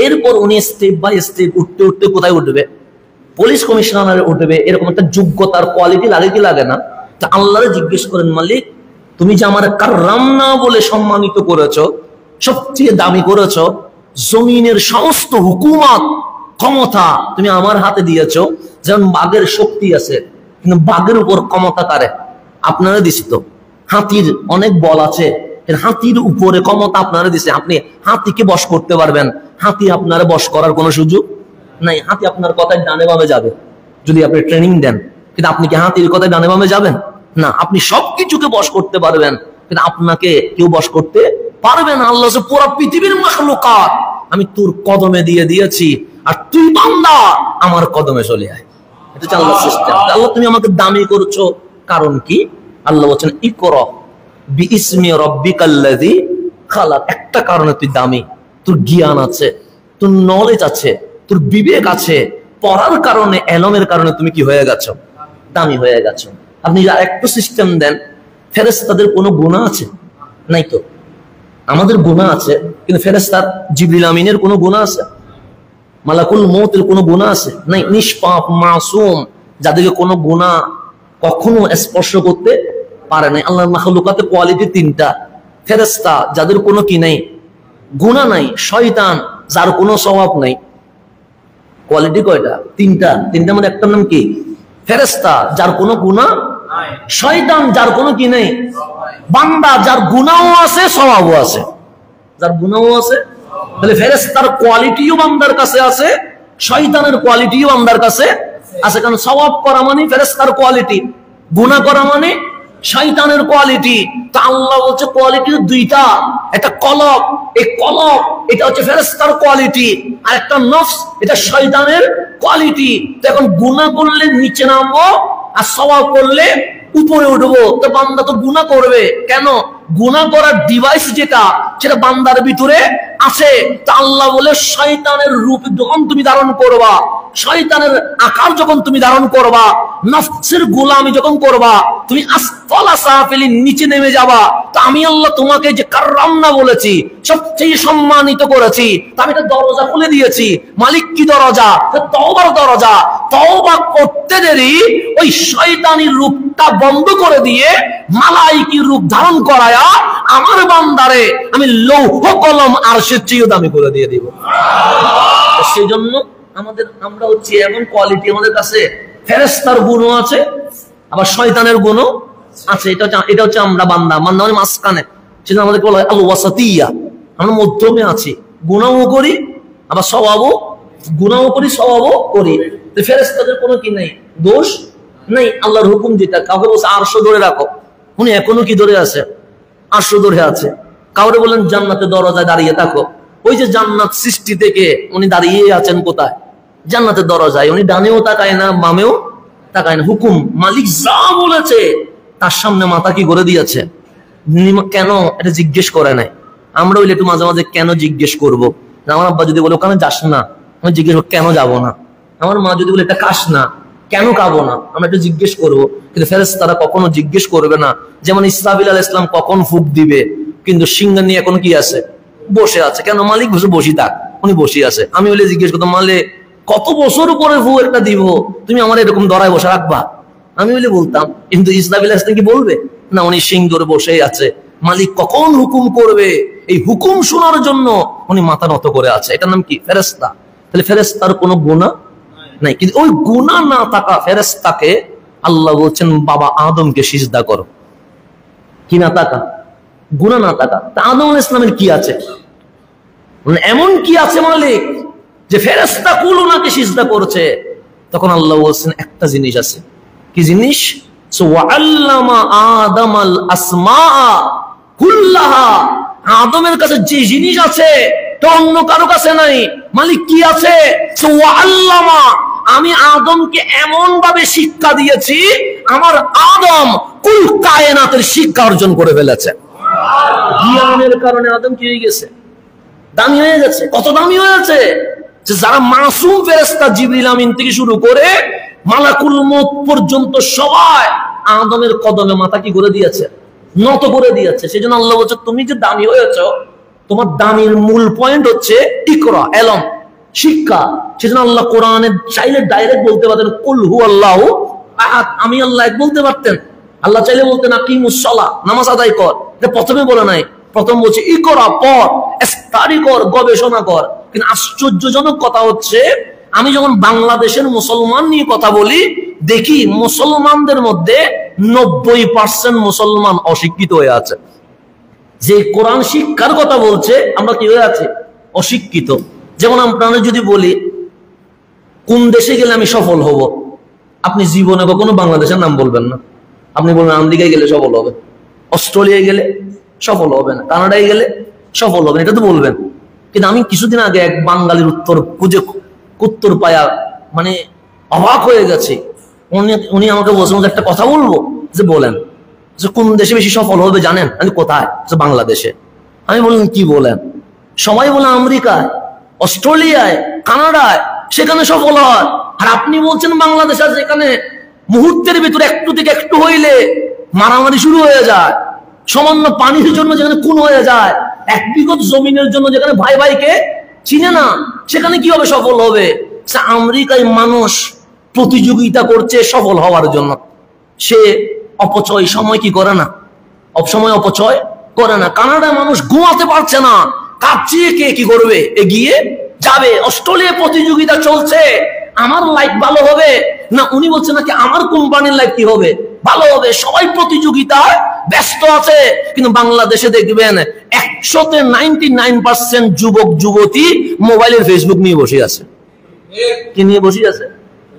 এরপর উনি স্টেপ বাই স্টেপ উঠতে উঠতে কোথায় উঠবে? পুলিশ কমিশনারে উঠবে। এরকম একটা যোগ্যতার কোয়ালিটি লাগে কি লাগে না? তা আল্লাহরে জিজ্ঞেস করেন, মালিক তুমি যে আমার কাররামনা বলে সম্মানিত করেছো, সবচেয়ে দামি করেছো, জমিনের সমস্ত হুকুমত ক্ষমতা তুমি আমার হাতে দিয়েছো। যেমন বাঘের শক্তি আছে, কিন্তু বাঘের উপর ক্ষমতা কারে? আপনারা দিছি তো। হাতির অনেক বল আছে, হাতির উপরে ক্ষমতা আপনারা দিছে। আপনি হাতিকে বশ করতে পারবেন, হাতি আপনারা বশ করার কোনো সুযোগ নাই। হাতি আপনার কথায় ডানে বামে যাবে যদি আপনি ট্রেনিং দেন, কিন্তু আপনি কি হাতির কথায় ডানে বামে যাবেন? না। আপনি সবকিছুকে বশ করতে পারবেন, কিন্তু আপনাকে কেউ বশ করতে পারবে না। আল্লাহ পুরো পৃথিবীর মাখলুকাত আমি তোর কদমে দিয়ে দিয়েছি, আর তুই বান্দা আমার কদমে চলে আয়। এটা হচ্ছে আল্লাহর সিস্টেম। আল্লাহ তুমি আমাকে দামি করছো, কারণ কি? আল্লাহ বলছেন ইকরা বিইসমি রাব্বিকাল্লাযী খালাক। একটা কারণে তুই দামি, তোর জ্ঞান আছে, তোর নলেজ আছে, তোর বিবেক আছে। পড়ার কারণে, এলমের কারণে তুমি কি হয়ে গেছো? দামি হয়ে গেছো। আপনি একটু সিস্টেম দেন, ফেরেশতাদের কোনো গুনাহ আছে? নাই তো। আমাদের গুনাহ আছে, কিন্তু ফেরেশতার জিবরিল আমিনের কোনো গুনাহ আছে? মালাকুল মউতের কোনো গুনাহ আছে? নাই। নিষ্পাপ মাসুম, যাদেরকে কোনো গুনাহ কখনো স্পর্শ করতে পারে নাই। আল্লাহর মাখলুকাতের কোয়ালিটি তিনটা। ফেরেশতা যাদের কোনো কি নাই, গুনাহ নাই। শয়তান যার কোনো স্বভাব নাই। কোয়ালিটি কয়টা? তিনটা। তিনটার মধ্যে একটার নাম কি? ফেরেশতা যার কোনো গুনাহ নাই, শয়তান যার কোনো কি নাই, বান্দা যার গুনাহও আছে স্বভাবও আছে। যার গুনাহও আছে, তাহলে ফেরেশতার কোয়ালিটিও বান্দার কাছে আছে, শয়তানের কোয়ালিটিও বান্দার কাছে আছে। কারণ স্বভাব করা মানে ফেরেশতার কোয়ালিটি, গুনাহ করা মানে শয়তানের কোয়ালিটি। তা আল্লাহ বলছে কোয়ালিটি দুইটা, একটা কলব, এই কলব এটা হচ্ছে ফেরেশতার কোয়ালিটি, আর একটা নফস এটা শয়তানের কোয়ালিটি। তো এখন গুনাহ করলে নিচে নামবো, আর সওয়াব করলে উপরে উঠবো। তো বান্দা তো গুনাহ করবে কেন? গুনাহ করার ডিভাইস যেটা, সেটা বান্দার ভিতরে আছে। তা আল্লাহ বলে শয়তানের রূপ যখন তুমি ধারণ করবা, শয়তানের আকার যখন তুমি ধারণ করবা, নফসের গোলামি যখন করবা, তুমি আসফালা সাফিলিন, নিচে নেমে যাবা। তো আমি আল্লাহ তোমাকে যে কাররামনা বলেছি, সবচেয়ে সম্মানিত করেছি, তা আমি একটা দরজা খুলে দিয়েছি। মালিক কি দরজা? তওবার দরজা। তওবা করতে দেরি ওই শয়তানির রূপটা বন্ধ করে দিয়ে মালাইকির রূপ ধারণ করায়া আমার বান্দারে আমি লৌহ কলম আরশের চেয়েও দামি করে দিয়ে দিব। সেই জন্য আমরা হচ্ছে এমন কোয়ালিটি, আমাদের কাছে ফেরেশতার গুণও আছে, আবার শয়তানের গুণও আছে। এটা হচ্ছে আমরা বান্দা মানে মাঝখানে। সেজন্য আমাদেরকে বলা হয় আল ওয়াসাতিয়া, আমরা মধ্যমে আছি। গুনাহও করি, আবার স্বভাবও, গুনাহও করি স্বভাবও করি। তো ফেরেশতাদের কোনো কি নেই, দোষ নেই। আল্লাহর হুকুম যেটা, কাউকে বলছে আরশ ধরে রাখো, উনি এখনো কি ধরে আছে? আরশ ধরে আছে। কাউরে বলেন জান্নাতের দরজায় দাঁড়িয়ে থাকো, ওই যে জান্নাত সৃষ্টি থেকে উনি দাঁড়িয়ে আছেন কোথায়? জান্নাতের দরজায়। উনি ডানেও তাকায় না, বামেও তাকায় না। হুকুম, মালিক যা বলেছে তার সামনে মাথা কি করে দিয়েছে। কেন এটা জিজ্ঞেস করে নাই। আমরা হইলে একটু মাঝে মাঝে কেন জিজ্ঞেস করবো। আমার আব্বা যদি বলে ওখানে যাস না, আমি জিজ্ঞেস করবো কেন যাবো না। আমার মা যদি বলে এটা খাস না, কেন খাবো না, আমরা একটু জিজ্ঞেস করবো। কিন্তু ফেরেশতারা কখনো জিজ্ঞেস করবে না। যেমন ইসরাফিল আলাইহিস সালাম কখন ফুঁক দিবে, কিন্তু সিংহ নিয়ে এখন কি আছে? বসে আছে। কেন? মালিক বসে থাক, উনি বসে আছে। আমি বলে জিজ্ঞেস করতাম, মালিক কত বছর পরে ফু একটা দিব, তুমি আমার এরকম দরায় বসে রাখবা? আমি বলে বলতাম। কিন্তু ইসরাফিল আলাইহিস সালাম কি বলবে না? উনি সিং ধরে বসে আছে। মালিক কখন হুকুম করবে, এই হুকুম শোনার জন্য উনি মাথা নত করে আছে। এটার নাম কি? ফেরেশতা। তাহলে ফেরেশতার কোনো গুনাহ নাই। কিন্তু ওই গুনাহ না থাকা ফেরেশতাকে আল্লাহ বলছেন বাবা আদমকে সিজদা করো। কি না থাকা? গুনাহ না থাকা। তা আদম আলাইহিস সালামের কি আছে? এমন কি আছে মালিক যে ফেরেশতা কুল ওনাকে সিজদা করছে? তখন আল্লাহ বলছেন একটা জিনিস আছে। কি জিনিস? ওয়াল্লামা আদামাল আসমাআ কুল্লাহা। আদমের কাছে যে জিনিস আছে তো অন্য কারো কাছে নাই। মালিক কি আছে? ওয়াল্লামা, আমি আদমকে এমন ভাবে শিক্ষা দিয়েছি, আমার আদম কুল কায়নাতের শিক্ষা অর্জন করে ফেলেছে। জ্ঞানের কারণে আদম কি হয়ে গেছে? দামি হয়ে গেছে। কত দামি হয়েছে যে যারা মাসুম ফেরেশতা জিবরিল আমিন থেকে শুরু করে মালাকুল মউত পর্যন্ত সবাই আদমের কদমে মাথা কি করে দিয়েছে? নত করে দিয়েছে। সেজন্য আল্লাহ বলছে তুমি যে দামি হয়েছো, তোমার দামির মূল পয়েন্ট হচ্ছে ইকরা, ইলম, শিক্ষা। সেজন্য আল্লাহ কোরআনে চাইলে ডাইরেক্ট বলতে পারতেন কুল হুয়াল্লাহু আহাদ, আমি আল্লাহ এক বলতে পারতেন। আল্লাহ চাইলে বলতেন আকিমুস সালাহ, নামাজ আদায় কর। এটা প্রথমে বলে নাই, প্রথম বলছে ইকরা, পড়, স্টাডি কর, গবেষণা কর। কিন্তু আশ্চর্যজনক কথা হচ্ছে, আমি যখন বাংলাদেশের মুসলমান নিয়ে কথা বলি, দেখি মুসলমানদের মধ্যে 90% মুসলমান অশিক্ষিত হয়ে আছে। যে কোরআন শিক্ষার কথা বলছে, আমরা কি হয়ে আছে? অশিক্ষিত। যেমন আপনারা যদি বলি কোন দেশে গেলে আমি সফল হব, আপনি জীবনে কখনো বাংলাদেশের নাম বলবেন না। আপনি বলবেন আমেরিকায় গেলে সফল হবে, অস্ট্রেলিয়ায় গেলে সফল হবে না, কানাডায় গেলে সফল হবে না, এটা তো বলবেন। কিন্তু আমি কিছুদিন আগে এক বাঙালির উত্তর পায়া মানে অবাক হয়ে গেছে। উনি আমাকে বলছেন একটা কথা বলবো, যে বলেন যে কোন দেশে বেশি সফল হবে জানেন? আমি কোথায়? বাংলাদেশে। আমি বললাম কি বলেন? সবাই বলে আমেরিকায়, অস্ট্রেলিয়ায়, কানাডায়, সেখানে সফল হয়। আর আপনি বলছেন বাংলাদেশে, যেখানে মুহূর্তের ভিতরে একটু থেকে একটু হইলে মারামারি শুরু হয়ে যায়, সামান্য পানির জন্য যেখানে খুন হয়ে যায়, এক বিঘত জমিনের জন্য যেখানে ভাই ভাইকে চিনে না, সেখানে কিভাবে সফল হবে? আমেরিকায় মানুষ প্রতিযোগিতা করছে সফল হওয়ার জন্য, সে অপচয় সময় কি করে না, সময় অপচয় করে না। কানাডায় মানুষ ঘুমাতে পারছে না, কাঁপছে কে কি করবে, এগিয়ে যাবে। অস্ট্রেলিয়ায় প্রতিযোগিতা চলছে, আমার লাইফ ভালো হবে না, উনি বলছে নাকি আমার কোম্পানির লাইফ কি হবে, ভালো হবে। সবাই প্রতিযোগিতায় ব্যস্ত আছে। কিন্তু বাংলাদেশে দেখবেন 100তে 99% যুবক যুবতী মোবাইলের ফেসবুক নিয়ে বসে আছে। কি নিয়ে বসে আছে?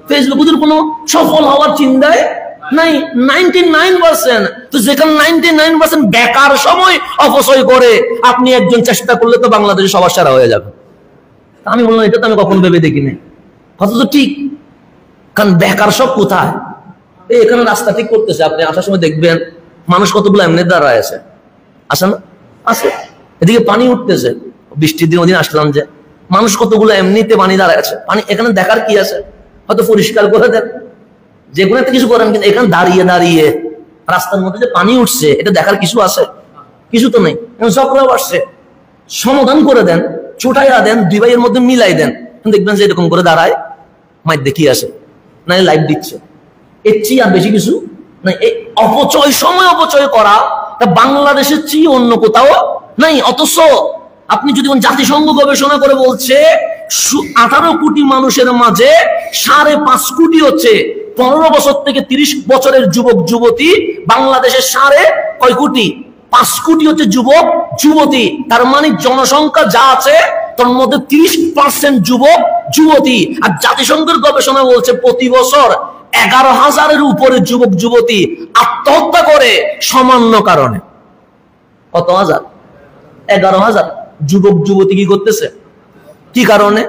ফেসবুক। ওদের কোনো সফল হওয়ার চিন্তায় নাই। 99%। তো যেখানে 99% বেকার সময় অপচয় করে, আপনি একজন চেষ্টা করলে তো বাংলাদেশে সবার সেরা হয়ে যাবে। আমি বললাম এটা তো আমি কখনো ভেবে দেখিনি, কথা তো ঠিক। কারণ বেকার সব কোথায়? এখানে রাস্তা ঠিক করতেছে, আপনি আসার সময় দেখবেন মানুষ কতগুলো এমনি দাঁড়ায় আছে, আসে না? আছে। এদিকে পানি উঠতেছে, বৃষ্টির দিন ওদিন আসলাম যে মানুষ কতগুলো এমনিতে পানি দাঁড়ায় আছে। পানি এখানে দেখার কি আছে? হয়তো পরিষ্কার করে দেন, যে কোনো একটা কিছু করেন, কিন্তু এখানে দাঁড়িয়ে দাঁড়িয়ে রাস্তার মধ্যে যে পানি উঠছে এটা দেখার কিছু আছে? কিছু তো নেই। চক্রাও আসছে, সমাধান করে দেন, ছোটাইয়া দেন, দুই ভাইয়ের মধ্যে মিলাই দেন, দেখবেন যে এরকম করে দাঁড়ায় মাইর দেখি আসে, না লাইট দিচ্ছে। এর চেয়ে আর বেশি কিছু না। এই অপচয়, সময় অপচয় করা বাংলাদেশের চেয়ে অন্য কোথাও নাই। অথচ আপনি যদি জাতিসংঘ গবেষণা করে বলছে 18 কোটি মানুষের মাঝে 5.5 কোটি হচ্ছে 15 বছর থেকে 30 বছরের যুবক যুবতী। বাংলাদেশের কয় কোটি? 5 কোটি হচ্ছে যুবক যুবতী। তার মানে জনসংখ্যা যা আছে তার মধ্যে 30% যুবক যুবতী। আর জাতিসংঘের গবেষণা বলছে প্রতি বছর 11,000-এর উপরে যুবক যুবতী আত্মহত্যা করে সামান্য কারণে। কত হাজার? 11,000 যুবক যুবতী কি করতেছে? কি কারণে?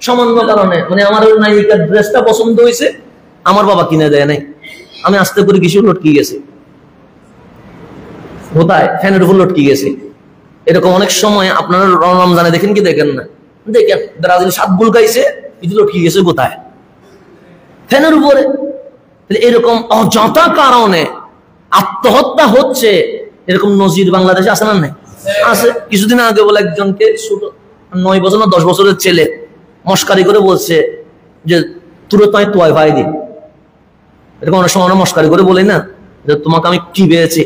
সামান্য কারণে। মানে আমার ওই নায়িকার ড্রেসটা পছন্দ হয়েছে, আমার বাবা কিনে দেয় নাই, আমি আস্তে করে কিছু লটকি গেছি, কোথায়? ফ্যানের উপর লটকি গেছি। এরকম অনেক সময় আপনারা রমজানে দেখেন কি দেখেন না? দেখেন ব্রাজিল 7 গোল খাইছে, কিছু লটকি গেছে কোথায়? ফ্যানের উপরে। এরকম অযথা কারণে আত্মহত্যা হচ্ছে, এরকম নজির বাংলাদেশে আছে না? নাই আছে। কিছুদিন আগে বলে একজনকে 9 বছর না 10 বছরের ছেলে মস্কারি করে বলছে যে তুরে তো তোয়াই ভাই দি। এরকম অনেক সময় মস্কারি করে বলি না যে তোমাকে আমি কি পেয়েছি,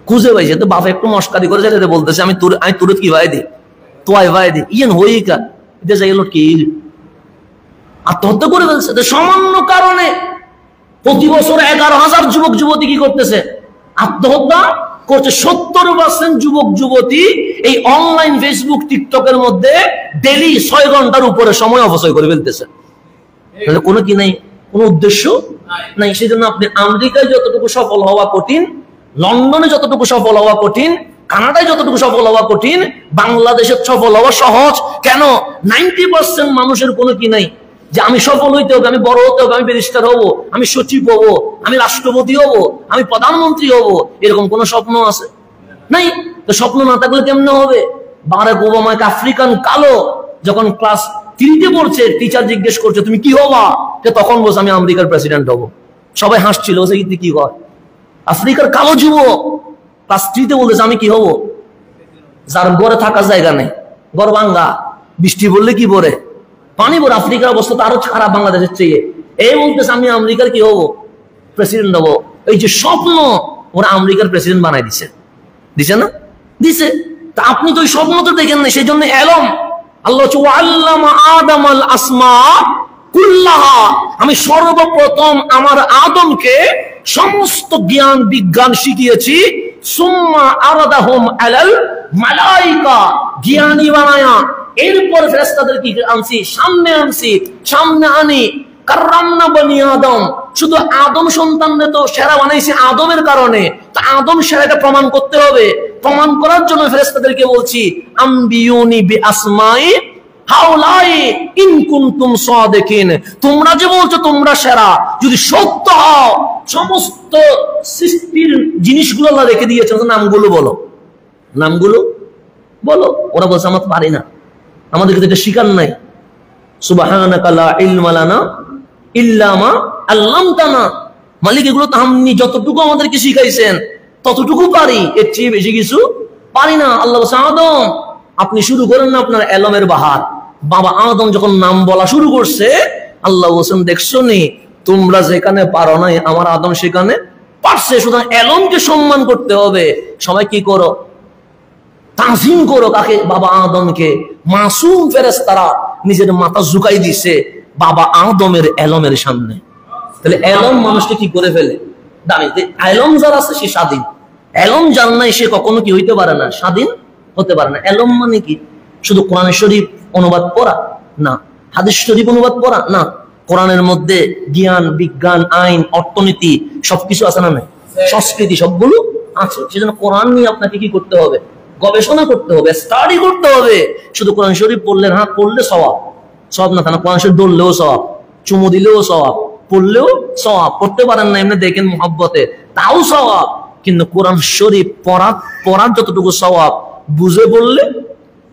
খুঁজে পাইছে তো বাপা একটু মস্কারি করে ছেলে বলতেছে আমি তুরে কি ভাই দি, তোয়াই ভাই দি। ইয়েন হইকা এটা যাই হলো কি আত্মহত্যা করে ফেলছে সামান্য কারণে। প্রতি বছর 11,000 যুবক যুবতী কি করতেছে? আত্মহত্যা করছে। 70% যুবক যুবতী এই অনলাইন ফেসবুক টিকটকের মধ্যে ডেইলি 6 ঘন্টার উপরে সময় অপচয় করে ফেলতেছে। কোনো কি নাই, কোনো উদ্দেশ্য নাই। সেই জন্য আপনি আমেরিকায় যতটুকু সফল হওয়া কঠিন, লন্ডনে যতটুকু সফল হওয়া কঠিন, কানাডায় যতটুকু সফল হওয়া কঠিন, বাংলাদেশের সফল হওয়া সহজ। কেন? 90% মানুষের কোনো কি নাই যে আমি সফল হইতে হবে, আমি বড় হতে হবে, আমি ব্যারিস্টার হব, আমি সচিব হব, আমি রাষ্ট্রপতি হব, আমি প্রধানমন্ত্রী হব। এরকম কোন স্বপ্ন আছে? নাই। তো স্বপ্ন না থাকলে কেমনে হবে? বারাক ওবামা আফ্রিকান কালো যখন ক্লাস 3-তে পড়ছে, টিচার জিজ্ঞেস করছে তুমি কি হবা, তখন বলছে আমি আমেরিকার প্রেসিডেন্ট হব। সবাই হাসছিল, বলছে কি হয়? আফ্রিকার কালো যুবক ক্লাস 3-তে বলতেছে আমি কি হব? যার ঘরে থাকার জায়গা নেই, ঘর ভাঙ্গা, বৃষ্টি পড়লে কি পড়ে? পানি পড়ে। আফ্রিকার অবস্থা তো আরো খারাপ বাংলাদেশের চেয়ে। এই বলতেছে আমি আমেরিকার কি হবো? প্রেসিডেন্ট হবো। এই যে স্বপ্ন, ওরা আমেরিকার প্রেসিডেন্ট বানাই দিছে, দিছে না? দিছে। তা আপনি তো ওই স্বপ্ন তো দেখেন না, সেই জন্য এলম আল্লাহ আল্লামা আদম আল আসমা কুল্লাহা, আমি সর্বপ্রথম আমার আদমকে সমস্ত জ্ঞান বিজ্ঞান শিখিয়েছি। সুম্মা আরাদাহুম আলাল মালাইকা, জ্ঞানী বানায়া এরপর ফেরেশতাদের কি আনছি? সামনে আনি। কাররামনা বনি আদম, শুধু আদম সন্তানদের তো সেরা বানাইছি আদমের কারণে। তো আদম সেরা, এটা প্রমাণ করতে হবে। প্রমাণ করার জন্য ফেরেশতাদেরকে বলছি আম্বিউনি বিআসমাই হাউলাই ইন কুনতুম সাদিকিন, তোমরা যে বলছো তোমরা সেরা, যদি সত্য হও সমস্ত সৃষ্টির জিনিসগুলো আল্লাহ রেখে দিয়েছে, নামগুলো বলো, নামগুলো বলো। ওরা বলছে আমরা পারি না, আমাদেরকে এটা শিখার নাই। সুবহানাকা লা ইলমা লানা ইল্লা মা আল্লামতানা, মালিক এগুলো তো আপনি যতটুকু আমাদেরকে শিখাইছেন ততটুকু পারি, এর চেয়ে বেশি কিছু পারি না। আল্লাহ বলছে আদম আপনি শুরু করেন না আপনার এলমের বাহার। বাবা আদম যখন নাম বলা শুরু করছে, আল্লাহ বলছেন দেখছো নি তোমরা যেখানে পারো নাই আমার আদম সেখানে পারছে। সুতরাং এলমকে সম্মান করতে হবে। সবাই কি করো? তাজিম করো কাকে? বাবা আদমকে। মাসুম ফেরেশতারা নিজের মাথা ঝুঁকাই দিছে বাবা আদমের এলমের সামনে। তাহলে এলম মানুষকে কি করে ফেলে? দামি। এলম যার আছে সে স্বাধীন, এলম যার নাই সে কখনো কি হইতে পারে না, স্বাধীন হতে পারে না। এলম মানে কি? শুধু কোরআন শরীফ অনুবাদ পড়া না, হাদিস শরীফ অনুবাদ পড়া না। কোরআনের মধ্যে জ্ঞান, বিজ্ঞান, আইন, অর্থনীতি সবকিছু আছে না? সংস্কৃতি সবগুলো আছে। সেজন্য কোরআন নিয়ে আপনাকে কি করতে হবে? গবেষণা করতে হবে, স্টাডি করতে হবে। শুধু কোরআন শরীফ পড়লেন, হ্যাঁ পড়লে সওয়াব, সব না থানা। কোরআন শরীফ ধরলেও সওয়াব, চুমু দিলেও সওয়াব, পড়লেও সওয়াব। পড়তে পারেন না এমনি দেখেন মুহাব্বতে, তাও সওয়াব। কিন্তু কোরআন শরীফ পড়ার যতটুকু সওয়াব, বুঝে বললে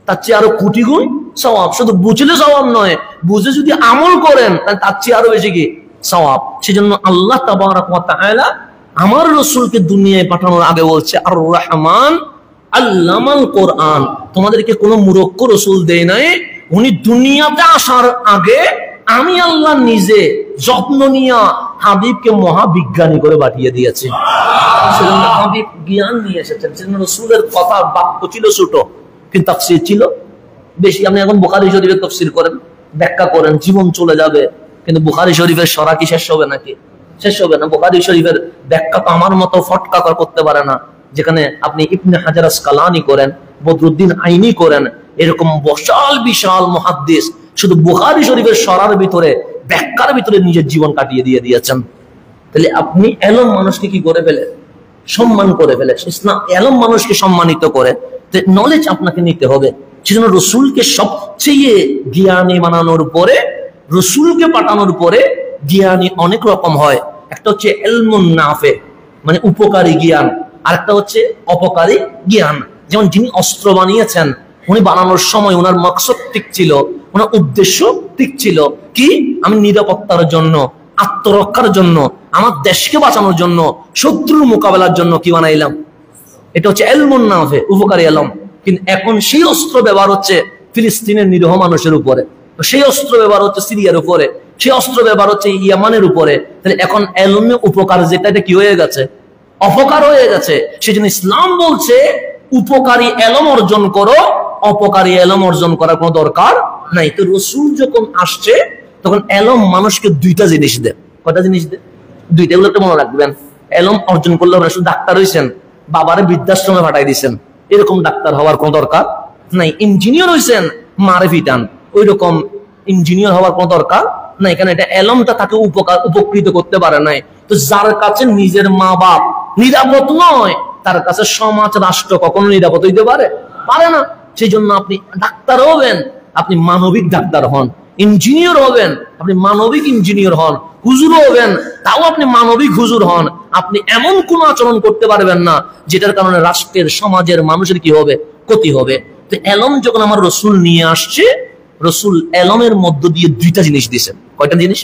তার চেয়ে আরো কোটি গুণ সওয়াব। শুধু বুঝলে সওয়াব নয়, বুঝে যদি আমল করেন তার চেয়ে আরো বেশি কি সওয়াব। সেজন্য আল্লাহ তাবারাক ওয়া তাআলা আমার রাসূলকে দুনিয়ায় পাঠানোর আগে বলছে আর রহমান আল্লামাল কোরআন। তোমাদেরকে কোনো মূর্খ রাসূল দেয় নাই, উনি দুনিয়াতে আসার আগে আমি আল্লাহ নিজে যত্ন নিয়ে হাবিবকে মহাবিজ্ঞানী করে পাঠিয়ে দিয়েছি। সেজন্য হাবিব জ্ঞান নিয়ে এসেছেন। সেজন্য রাসূলের কথা বাক্য ছিল ছোট কিন্তু তাফসীর ছিল বেশি। আপনি এখন বুখারী শরীফের তাফসীর করেন, ব্যাখ্যা করেন, জীবন চলে যাবে। কিন্তু বুখারী শরীফের সরা কি শেষ হবে নাকি? শেষ হবে না। বুখারী শরীফের ব্যাখ্যা তো আমার মতো ফটকা করতে পারে না। যেখানে আপনি ইবনে হাজার আসকালানি করেন, বদরুদ্দিন আইনি করেন, এরকম বিশাল বিশাল মুহাদ্দিস শুধু বুখারী শরীফের সরার ভিতরে, ব্যাখ্যার ভিতরে নিজের জীবন কাটিয়ে দিয়ে দিয়েছেন। তাহলে আপনি এলম মানুষকে কি করে ফেলে? সম্মান করে ফেলে। ইসলাম এলম মানুষকে সম্মানিত করে। নলেজ আপনাকে নিতে হবে। সেজন্য রসুলকে সবচেয়ে জ্ঞানী বানানোর পরে, রসুলকে পাঠানোর পরে জ্ঞানী অনেক রকম হয়। একটা হচ্ছে ইলমুন নাফে, মানে উপকারী জ্ঞান। আর একটা হচ্ছে অপকারী জ্ঞান। যেমন যিনি অস্ত্র বানিয়েছেন, উনি বানানোর সময় ওনার মকসদ ঠিক ছিল, ওনার উদ্দেশ্য ঠিক ছিল কি? আমি নিরাপত্তার জন্য, আত্মরক্ষার জন্য, আমার দেশকে বাঁচানোর জন্য, শত্রুর মোকাবেলার জন্য কি বানাইলাম। এটা হচ্ছে ইলমুন নাফে, উপকারী ইলম। কিন্তু এখন সেই অস্ত্র ব্যবহার হচ্ছে ফিলিস্তিনের নিরীহ মানুষের উপরে, সেই অস্ত্র ব্যবহার হচ্ছে সিরিয়ার উপরে, সেই অস্ত্র ব্যবহার হচ্ছে ইয়ামানের উপরে। তাহলে এখন এলমে উপকার যেটা, এটা কি হয়ে গেছে? অপকার হয়ে গেছে। সেজন্য ইসলাম বলছে উপকারী এলম অর্জন করো, অপকারী এলম অর্জন করার কোনো দরকার নাই। তো রাসূল যখন আসছে তখন এলম মানুষকে দুইটা জিনিস দেয়। কয়টা জিনিস দেয়? দুইটা। এগুলো একটা মনে রাখবেন। এলম অর্জন করলে আপনারা শুধু ডাক্তার হয়েছেন, বাবারে বৃদ্ধাশ্রমে পাঠাই দিচ্ছেন, এরকম ডাক্তার হওয়ার কোনো দরকার নাই। ইঞ্জিনিয়ার হয়েছেন, মারে ফিটান, ওই রকম ইঞ্জিনিয়ার হওয়ার কোনো দরকার নাই। কারণ এটা এলমটা তাকে উপকৃত করতে পারে নাই। তো যার কাছে নিজের মা বাপ নিরাপদ নয়, তার কাছে সমাজ রাষ্ট্র কখনো নিরাপদ হইতে পারে না। সেই জন্য আপনি ডাক্তার হবেন, আপনি মানবিক ডাক্তার হন। ইঞ্জিনিয়ার হবেন, আপনি মানবিক ইঞ্জিনিয়ার হন। হুজুর হবেন, তাও আপনি মানবিক হুজুর হন। আপনি এমন কোন আচরণ করতে পারবেন না যেটার কারণে রাষ্ট্রের, সমাজের মানুষের কি হবে? ক্ষতি হবে। তো এলম যখন আমার রসুল নিয়ে আসছে, রসুল এলমের মধ্য দিয়ে দুইটা জিনিস দিয়েছেন। কয়টা জিনিস?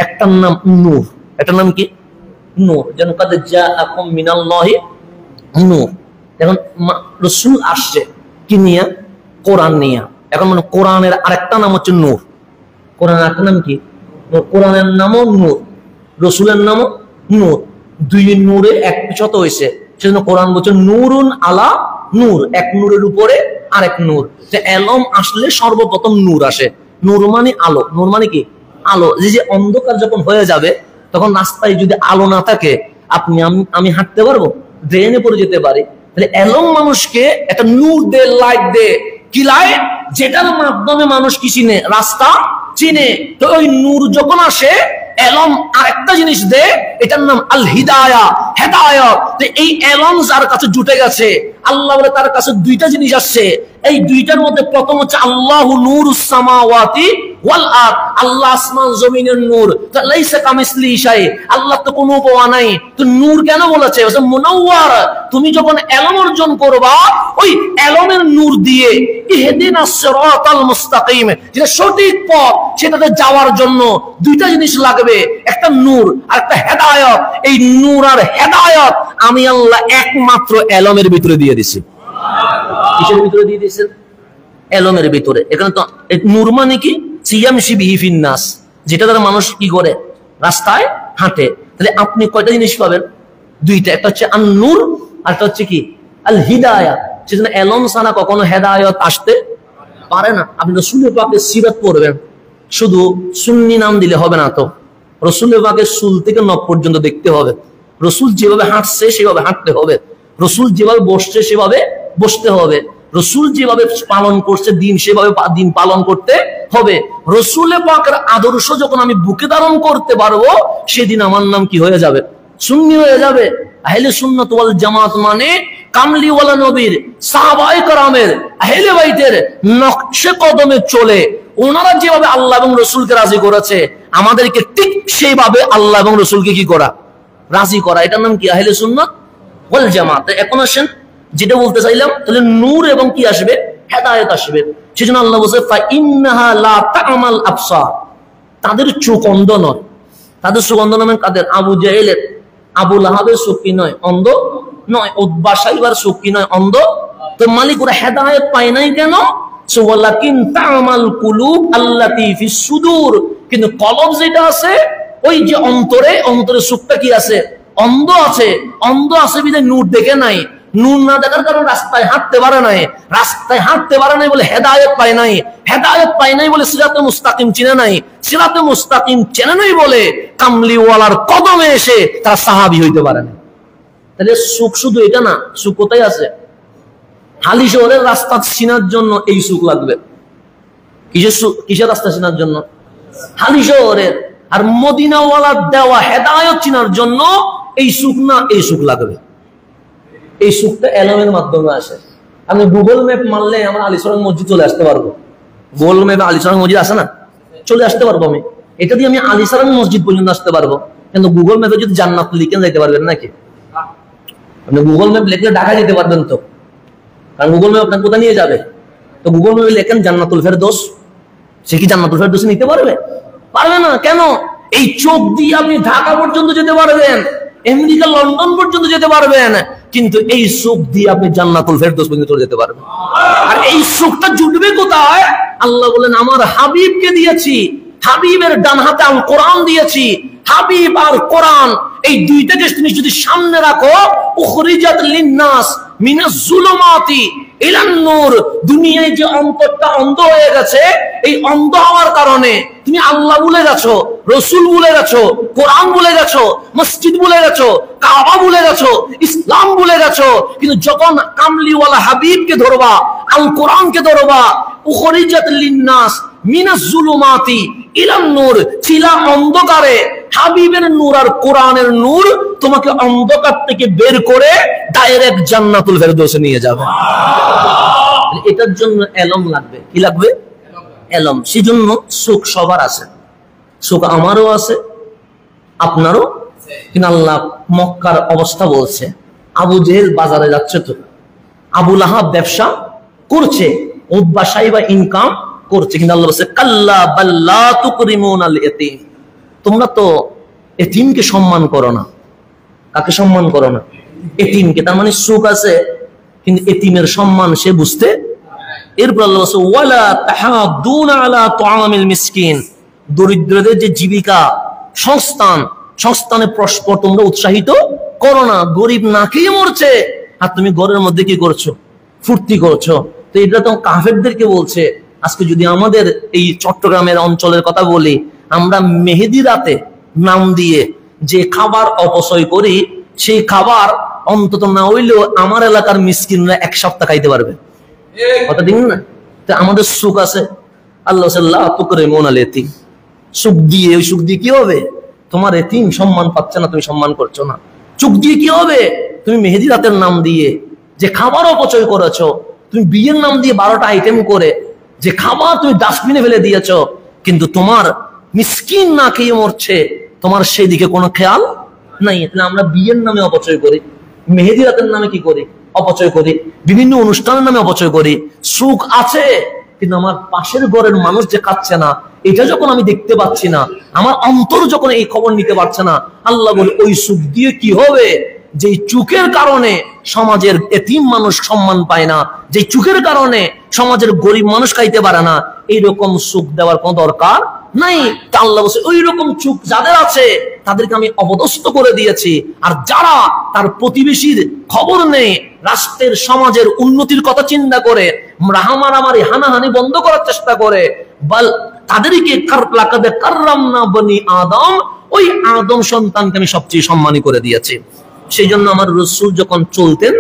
একটার নাম নূর, একটার নাম কি? নূর। যেন কাদের জাআকুম মিনাল্লাহি নূর। এখন রসুল আসছে কি নিয়ে? কোরআন নিয়ে। এখন মানে কোরআনের আরেকটা নাম হচ্ছে নূর। কোরআনের আরেকটা নাম কি? কোরআনের নামও নূর, রসুলের নামও নূর। দুই নূরে এক পিছত হয়েছে। সেজন্য কোরআন বলছে নূরুন আলা নূর, এক নূরের উপরে আরেক নূর। এলম আসলে সর্বপ্রথম নূর আসে। নূর মানে আলো। নূর মানে কি? আলো। যে অন্ধকার যখন হয়ে যাবে, তখন রাস্তায় যদি আলো না থাকে, আমি হাঁটতে পারবো? ড্রেনে পড়ে যেতে পারি। তাহলে এলম মানুষকে একটা নূর দে, লাইট দে। কি লাইট? যেটার মাধ্যমে মানুষ কি চিনে? রাস্তা চিনে। তো ওই নূর যখন আসে, এলম আরেকটা জিনিস দে, এটার নাম আল হিদায়া, হেদায়াত। তো এই এলম যার কাছে জুটে গেছে, আল্লাহ বলে তার কাছে দুইটা জিনিস আসছে। এই দুইটার মধ্যে প্রথম হচ্ছে আল্লাহু নূরুস সামাওয়াতি ওয়াল আরদ, আল্লাহ আসমান জমিনের নূর। তো লাইসা কামিসলিহি শাই, আল্লাহ তো কোনো উপমা নাই। তো নূর কেন বলেছে? মুনাওয়ার। তুমি যখন এলম অর্জন করবা, ওই এলমের নূর দিয়ে ইহদিনাস সিরাতাল মুস্তাকিম, যেটা সঠিক পথ, সেটাতে যাওয়ার জন্য দুইটা জিনিস লাগবে, একটা নূর আর একটা হেদায়েত। এই নূর আর হেদায়েত আমি আল্লাহ একমাত্র এলমের ভিতরে দিয়ে দিছি। কিসের ভিতরে দিয়ে দিয়েছেন? এলমের ভিতরে। এখানে তো নূর মানে কি? সিয়ামশি বিহি ফিন নাস, যেটা দ্বারা মানুষ কি করে? রাস্তায় হাঁটে। তাহলে আপনি কয়টা জিনিস পাবেন? দুইটা, একটা হচ্ছে আন নূর, আর একটা হচ্ছে কি? আল হিদায়াত। সেজন্য এলম ছাড়া কখনো হেদায়েত আসতে পারে না। আপনি রাসূলের পাকের সিরাত পড়বেন, শুধু সুন্নি নাম দিলে হবে না তো। রাসূলের পাকের চুল থেকে নখ পর্যন্ত দেখতে হবে। রাসূল যেভাবে হাঁটছে সেভাবে হাঁটতে হবে। রাসূল যেভাবে বসছে সেভাবে বসতে হবে। রাসূল যেভাবে পালন করছে দিন, সেভাবে দিন পালন করতে হবে। রাসূলের পাকের আদর্শ যখন আমি বুকে ধারণ করতে পারবো, সেদিন আমার নাম কি হয়ে যাবে? সুন্নি হয়ে যাবে। আহলে সুন্নাত ওয়াল জামাত মানে কামলিওয়ালা নবীর, সাহাবায়ে কেরামের, আহলে বাইতের নকশে কদমে চলে ওনারা যেভাবে আল্লাহ এবং রাসূলকে রাজি করেছে, আমাদেরকে ঠিক সেইভাবে আল্লাহ এবং রাসূলকে কি করা? রাজি করা। এটার নাম কি? আহলে সুন্নাত ওয়াল জামাত। এখন আসেন যেটা বলতে চাইলাম, তাহলে নূর এবং কি আসবে? হেদায়েত আসবে। সেজন্য আল্লাহ বলেছে ফা ইন্নাহা লা তা'মাল আবসার, তাদের চোখ অন্ধ নয়। তাদের চোখ অন্ধ নয় কাদের? আবু জাহেলের, আবু লাহাবের চোখ কি নয়? অন্ধ নয়। উতবা সাইবার চোখ কি নয়? অন্ধ। তো মালিক ওরা হেদায়েত পায় নাই কেন? ওয়ালাকিন তা'মাল কুলুব আল্লাতী ফিস সুদূর, কিন্তু কলব যেটা আছে ওই যে অন্তরে, অন্তরে চোখটা কি আছে? অন্ধ আছে। অন্ধ আছে বিধায় নূর দেখে নাই। নূর না দেখার কারণে রাস্তায় হাঁটতে পারে নাই। রাস্তায় হাঁটতে পারে নাই বলে হেদায়েত পায় নাই। হেদায়েত পায় নাই বলে সিরাতে মুস্তাকিম চিনে নাই। সিরাতে মুস্তাকিম চেনে নাই বলে কামলিওয়ালার কদমে এসে তারা সাহাবী হইতে পারে না। তাহলে সুখ শুধু এটা না, সুখ কোথায় আছে? হালি শহরের রাস্তা চিনার জন্য এই সুখ লাগবে। কিসের রাস্তা চিনার জন্য? হালি শহরের। আর মদিনাওয়ালার দেওয়া হেদায়েত চিনার জন্য এই সুখ না, এই সুখ লাগবে। এই সুখটা এলমের মাধ্যমে আসে। আমি গুগল ম্যাপ মারলে আমার আলিশান মসজিদ চলে আসতে পারবো। গুগল ম্যাপে আলিশান মসজিদ আছে না, চলে আসতে পারবো আমি। এটা দিয়ে আমি আলিশান মসজিদ পর্যন্ত আসতে পারবো। কিন্তু গুগল ম্যাপে যদি জান্নাত লিখে যাইতে পারবেন নাকি? আপনি গুগল ম্যাপ লিখলে ঢাকা যেতে পারবেন তো, কারণ গুগল ম্যাপ আপনাকে কোথায় নিয়ে যাবে? তো গুগল ম্যাপে লেখেন জান্নাতুল ফেরদৌস, সে কি জান্নাতুল ফেরদৌস নিতে পারবে? পারবে না। কেন? এই চোখ দিয়ে আপনি ঢাকা পর্যন্ত যেতে পারবেন, আমেরিকা লন্ডন পর্যন্ত যেতে পারবেন, কিন্তু এই চোখ দিয়ে আপনি জান্নাতুল ফেরদৌস পর্যন্ত চলে যেতে পারবেন। আর এই চোখটা জুটবে কোথায়? আল্লাহ বলেন আমার হাবিবকে দিয়েছি, হাবিবের ডান হাতে আল কোরআন দিয়েছি। হাবিব আর কোরআন এই দুইটাকে তুমি যদি সামনে রাখো, উখরিজাত লিন্নাস মিনাজ যুলুমাতি ইলান নূর। দুনিয়ায় যে অন্তরটা অন্ধ হয়ে গেছে, এই অন্ধ হওয়ার কারণে তুমি আল্লাহ ভুলে গেছো, রসুল ভুলে গেছো, কোরআন ভুলে গেছো, মসজিদ ভুলে গেছো, কাবা ভুলে গেছো, ইসলাম ভুলে গেছো। কিন্তু যখন কামলিওয়ালা হাবিবকে ধরবা, আল কোরআনকে ধরবা, উখরিজাত লিন্নাস মিনাজ যুলুমাতি ইলান নূর, ছিলা অন্ধকারে, হাবিবের নূর আর কোরআনের নূর তোমাকে অন্ধকার থেকে বের করে ডাইরেক্ট জান্নাতুল ফেরদৌসে নিয়ে যাবে। এটার জন্য এলম লাগবে। কি লাগবে? এলম। সেজন্য সুখ সবার আছে, সুখ আমারও আছে, আপনারও। কিন্তু আল্লাহ মক্কার অবস্থা বলছে, আবু জেহেল বাজারে যাচ্ছে, তো আবু লাহাব ব্যবসা করছে, উতবা সাইবা ইনকাম করছে, কিন্তু আল্লাহ বলছে কাল্লা বাল্লা তুকরিমুনাল ইয়াতীম, তোমরা তো এতিমকে সম্মান করো না। কাকে সম্মান করো না? এতিমকে। তার মানে সুখ আছে, কিন্তু এতিমের সম্মান সে বুঝতে। এরপর আল্লাহ বলছে ওয়ালা তাহাদুনা আলা তুআমিল মিসকিন, দরিদ্রদের যে জীবিকা সংস্থানে পরস্পর তোমরা উৎসাহিত করো না। গরিব না খেয়ে মরছে, আর তুমি ঘরের মধ্যে কি করছো? ফুর্তি করছো। তো এটা তো কাফেরদেরকে বলছে। আজকে যদি আমাদের এই চট্টগ্রামের অঞ্চলের কথা বলি, আমরা মেহেদি রাতে নাম দিয়ে যে খাবার অপচয় করি, সেই খাবার অন্তত না হইলেও আমার এলাকার মিসকিনরা এক সপ্তাহ খাইতে পারবে। কথা দিন না? তো আমাদের সুখ আছে। আল্লাহ তুকরিমুনাল ইয়াতীম, সুখ দিয়ে, ওই সুখ দিয়ে কি হবে? তোমার এতিম সম্মান পাচ্ছে না, তুমি সম্মান করছো না। সুখ দিয়ে কি হবে? তুমি মেহেদি রাতের নাম দিয়ে যে খাবার অপচয় করেছো, তুমি বিয়ের নাম দিয়ে 12টা আইটেম করে যে খাবার তুমি ডাস্টবিনে ফেলে দিয়েছো, কিন্তু তোমার মিসকিন না খেয়ে মরছে, তোমার সেই দিকে কোনো খেয়াল নাই। তাহলে আমরা বিয়ের নামে অপচয় করি, মেহেদি রাতের নামে কি করি? অপচয় করি, বিভিন্ন অনুষ্ঠানের নামে অপচয় করি। সুখ আছে, কিন্তু আমার পাশের ঘরের মানুষ যে খাচ্ছে না, এটা যখন আমি দেখতে পাচ্ছি না, আমার অন্তর যখন এই খবর নিতে পারছে না, আল্লাহ বলে ওই সুখ দিয়ে কি হবে? যে চুকের কারণে সমাজের এতিম মানুষ সম্মান পায় না, যে চুকের কারণে সমাজের গরিব মানুষ খাইতে পারে না, এইরকম চুক দেওয়ার কোনো দরকার নাই। আল্লাহ বলছে ওই রকম চুক যাদের আছে তাদেরকে আমি অপদস্থ করে দিয়েছি। আর যারা তার প্রতিবেশীর খবর নেই, রাষ্ট্রের সমাজের উন্নতির কথা চিন্তা করে রাহামারামারি হানাহানি বন্ধ করার চেষ্টা করে, বল তাদেরকে কাররামনা বনি আদম, ওই আদম সন্তানকে আমি সবচেয়ে সম্মানী করে দিয়েছি। সেই জন্য আমার রাসূল যখন চলতেন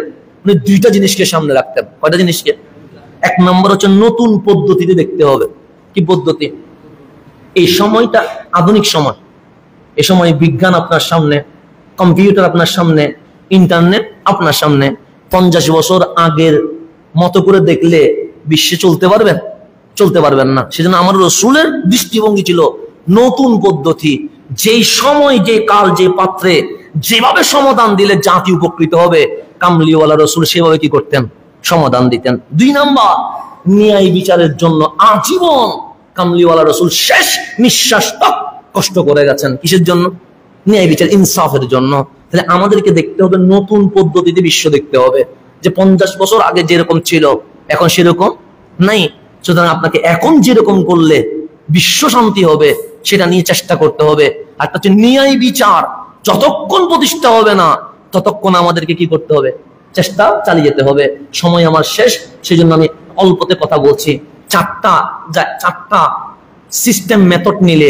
উনি দুইটা জিনিসকে সামনে রাখতেন। কয়টা জিনিসকে? এক নম্বর হচ্ছে নতুন পদ্ধতিতে দেখতে হবে। কি পদ্ধতি? এই সময়টা আধুনিক সময়, এই সময় বিজ্ঞান আপনার সামনে, কম্পিউটার আপনার সামনে, ইন্টারনেট আপনার সামনে। 50 বছর আগের মতো করে দেখলে বিশ্বে চলতে পারবেন? চলতে পারবেন না। সেজন্য আমার রাসূলের দৃষ্টিভঙ্গি ছিল নতুন পদ্ধতি, যেই সময় যে কাল যে পাত্রে যেভাবে সমাধান দিলে জাতি উপকৃত হবে, কামলিওয়ালা রাসূল সেভাবে কি করতেন? সমাধান দিতেন। 2 নাম্বার, ন্যায় বিচারের জন্য আজীবন কামলিওয়ালা রাসূল শেষ নিঃশ্বাস তক কষ্ট করে গেছেন। কিসের জন্য? ন্যায় বিচার, ইনসাফের জন্য। তাহলে আমাদেরকে দেখতে হবে নতুন পদ্ধতিতে বিশ্ব দেখতে হবে, যে 50 বছর আগে যেরকম ছিল এখন সেরকম নাই। সুতরাং আপনাকে এখন যেরকম করলে বিশ্ব শান্তি হবে সেটা নিয়ে চেষ্টা করতে হবে। আর হচ্ছে ন্যায় বিচার যতক্ষণ প্রতিষ্ঠা হবে না ততক্ষণ আমাদেরকে কি করতে হবে? চেষ্টা চালিয়ে যেতে হবে। সময় আমার শেষ, সেই জন্য আমি অল্পতে কথা বলছি। চারটা সিস্টেম মেথড নিলে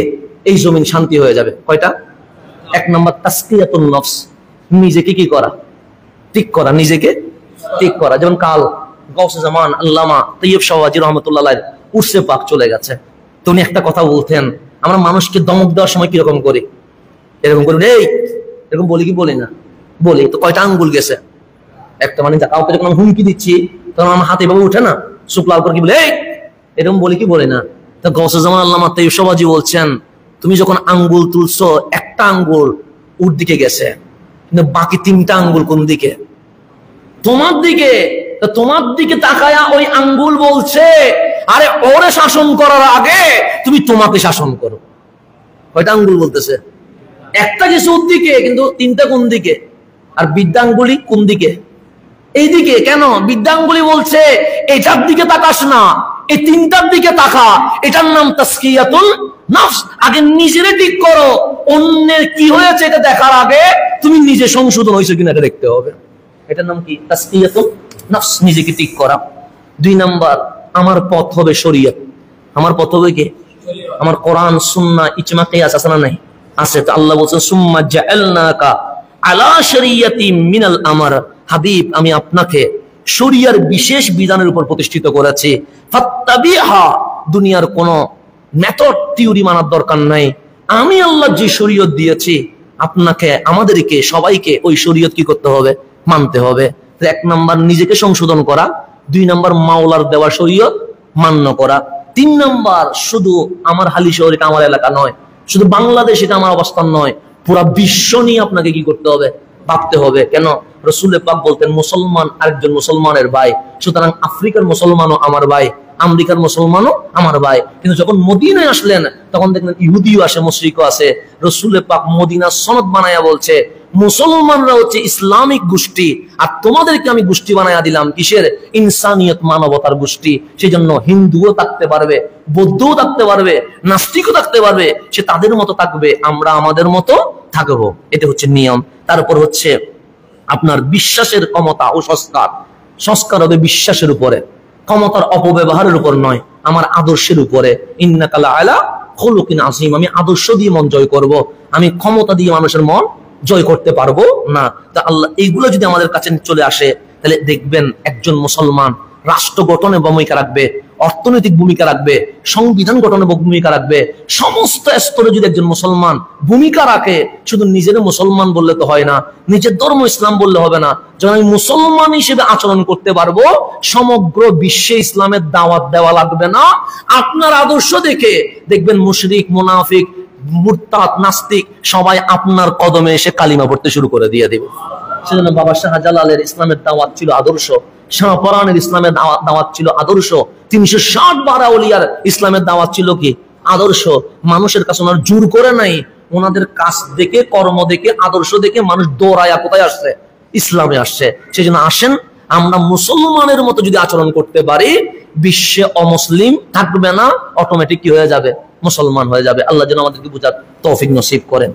এই জমিন শান্তি হয়ে যাবে। কয়টা? 1 নম্বর তাসকিয়াতুন নফস, নিজেকে কি করা? ঠিক করা, নিজেকে ঠিক করা। যেমন কাল গাউসে জামান আল্লামা তৈয়ব শাহওয়াজি রহমতুল্লাহ আলাইহি উরসে পাক চলে গেছে, তো উনি একটা কথা বলতেন, আমরা মানুষকে দমক দেওয়ার সময় কিরকম করি? এরকম করি, এই এরকম বলি কি বলি না? বলি। তো কয়টা আঙ্গুল গেছে? একটা। মানে কাউকে যখন আমি হুমকি দিচ্ছি তখন আমার হাতে এভাবে উঠে না, শুক্লাল করে কি বলে, এই এরকম বলি কি বলি না? তো গাউসে জামান আল্লামা তৈয়ব শাহওয়াজি বলছেন, তুমি যখন আঙ্গুল তুলছো একটা আঙ্গুল ওর দিকে গেছে, কিন্তু বাকি 3টা আঙ্গুল কোন দিকে? তোমার দিকে। তো তোমার দিকে তাকায়া ওই আঙ্গুল বলছে, আরে ওরে শাসন করার আগে তুমি তোমাকে শাসন করো। কয়টা আঙ্গুল বলতেছে? একটা গেছে ওর দিকে, কিন্তু 3টা কোন দিকে? আর বৃদ্ধাঙ্গুলি কোন দিকে? এই দিকে। কেন? বৃদ্ধাঙ্গুলি বলছে এটার দিকে তাকাস না, এই 3টার দিকে তাকা। এটার নাম তাসকিয়াতুল নফস। আগে নিজেরে ঠিক করো, অন্যের কি হয়েছে এটা দেখার আগে তুমি নিজে সংশোধন হয়েছে কিনা এটা দেখতে হবে। এটার নাম কি? তাসকিয়াতুল নফস, নিজেকে ঠিক করা। 2 নাম্বার, আমার পথ হবে শরীয়ত। আমার পথ হবে কি? আমার কোরআন, সুন্নাহ, ইজমা, কিয়াস আছে না নাই? আছে। তো আল্লাহ বলছেন সুম্মা জাআলনাকা আলা শরিয়াতিন মিনাল আমর, হাবিব আমি আপনাকে শরিয়ার বিশেষ বিধানের উপর প্রতিষ্ঠিত করেছি। ফাত্তাবিহা, দুনিয়ার কোন মেথড থিওরি মানার দরকার নাই। আমি আল্লাহ যে শরীয়ত দিয়েছি আপনাকে, আমাদেরকে, সবাইকে ওই শরীয়ত কি করতে হবে? মানতে হবে। 1 নাম্বার নিজেকে সংশোধন করা, 2 নাম্বার মাওলার দেওয়া শরীয়ত মান্য করা, 3 নাম্বার শুধু আমার হালি শহর, এটা আমার এলাকা নয়, শুধু বাংলাদেশ এটা আমার অবস্থান নয়, পুরা বিশ্ব নিয়ে আপনাকে কি করতে হবে? ভাবতে হবে। কেন? রাসূল পাক বলতেন মুসলমান আরেকজন মুসলমানের ভাই, সুতরাং আফ্রিকার মুসলমানও আমার ভাই, আমেরিকার মুসলমানও আমার ভাই। কিন্তু যখন মদিনায় আসলেন তখন দেখলেন ইহুদিও আসে, মুশরিকও আছে। রাসূল পাক মদিনা সনদ বানায়া বলছে মুসলমানরা হচ্ছে ইসলামিক গোষ্ঠী, আর তোমাদেরকে আমি গোষ্ঠী বানায়া দিলাম কিসের? ইনসানিয়ত, মানবতার গোষ্ঠী। সেই জন্য হিন্দুও থাকতে পারবে, বৌদ্ধও থাকতে পারবে, নাস্তিকও থাকতে পারবে, সে তাদের মতো থাকবে, আমরা আমাদের মতো থাকবো। এটা হচ্ছে নিয়ম। তারপর হচ্ছে আপনার বিশ্বাসের ক্ষমতা ও সংস্কার। সংস্কার হবে বিশ্বাসের উপরে, ক্ষমতার অপব্যবহারের উপর নয়, আমার আদর্শের উপরে। ইন্নাকা লাআলা খুলুকিন আযীম, আমি আদর্শ দিয়ে মন জয় করব, আমি ক্ষমতা দিয়ে মানুষের মন জয় করতে পারবো না। তা আল্লাহ এইগুলো যদি আমাদের কাছে চলে আসে তাহলে দেখবেন একজন মুসলমান রাষ্ট্র গঠনে ভূমিকা রাখবে, অর্থনৈতিক ভূমিকা রাখবে, সংবিধান গঠনে ভূমিকা রাখবে। সমস্ত স্তরে যদি একজন মুসলমান ভূমিকা রাখে, শুধু নিজের মুসলমান বললে তো হয় না, নিজের ধর্ম ইসলাম বললে হবে না। যখন আমি মুসলমান হিসেবে আচরণ করতে পারবো, সমগ্র বিশ্বে ইসলামের দাওয়াত দেওয়া লাগবে না। আপনার আদর্শ দেখে দেখবেন মুশরিক, মুনাফিক, মুরতাদ, নাস্তিক সবাই আপনার কদমে এসে কালিমা পড়তে শুরু করে দিয়ে দেবে। সেজন্য বাবা শাহজালালের ইসলামের দাওয়াত ছিল আদর্শ, শাহপরানের ইসলামের দাওয়াত ছিল আদর্শ, 360 আউলিয়ার ইসলামের দাওয়াত ছিল কি? আদর্শ। মানুষের কাছে ওনার জোর করে নাই, ওনাদের কাজ দেখে, কর্ম দেখে, আদর্শ দেখে মানুষ দৌড়ায়া কোথায় আসছে? ইসলামে আসছে। সেই জন্য আসেন আমরা মুসলমানের মতো যদি আচরণ করতে পারি, বিশ্বে অমুসলিম থাকবে না, অটোমেটিক কি হয়ে যাবে? মুসলমান হয়ে যাবে। আল্লাহ যেন আমাদেরকে বুঝার তৌফিক নসিব করেন।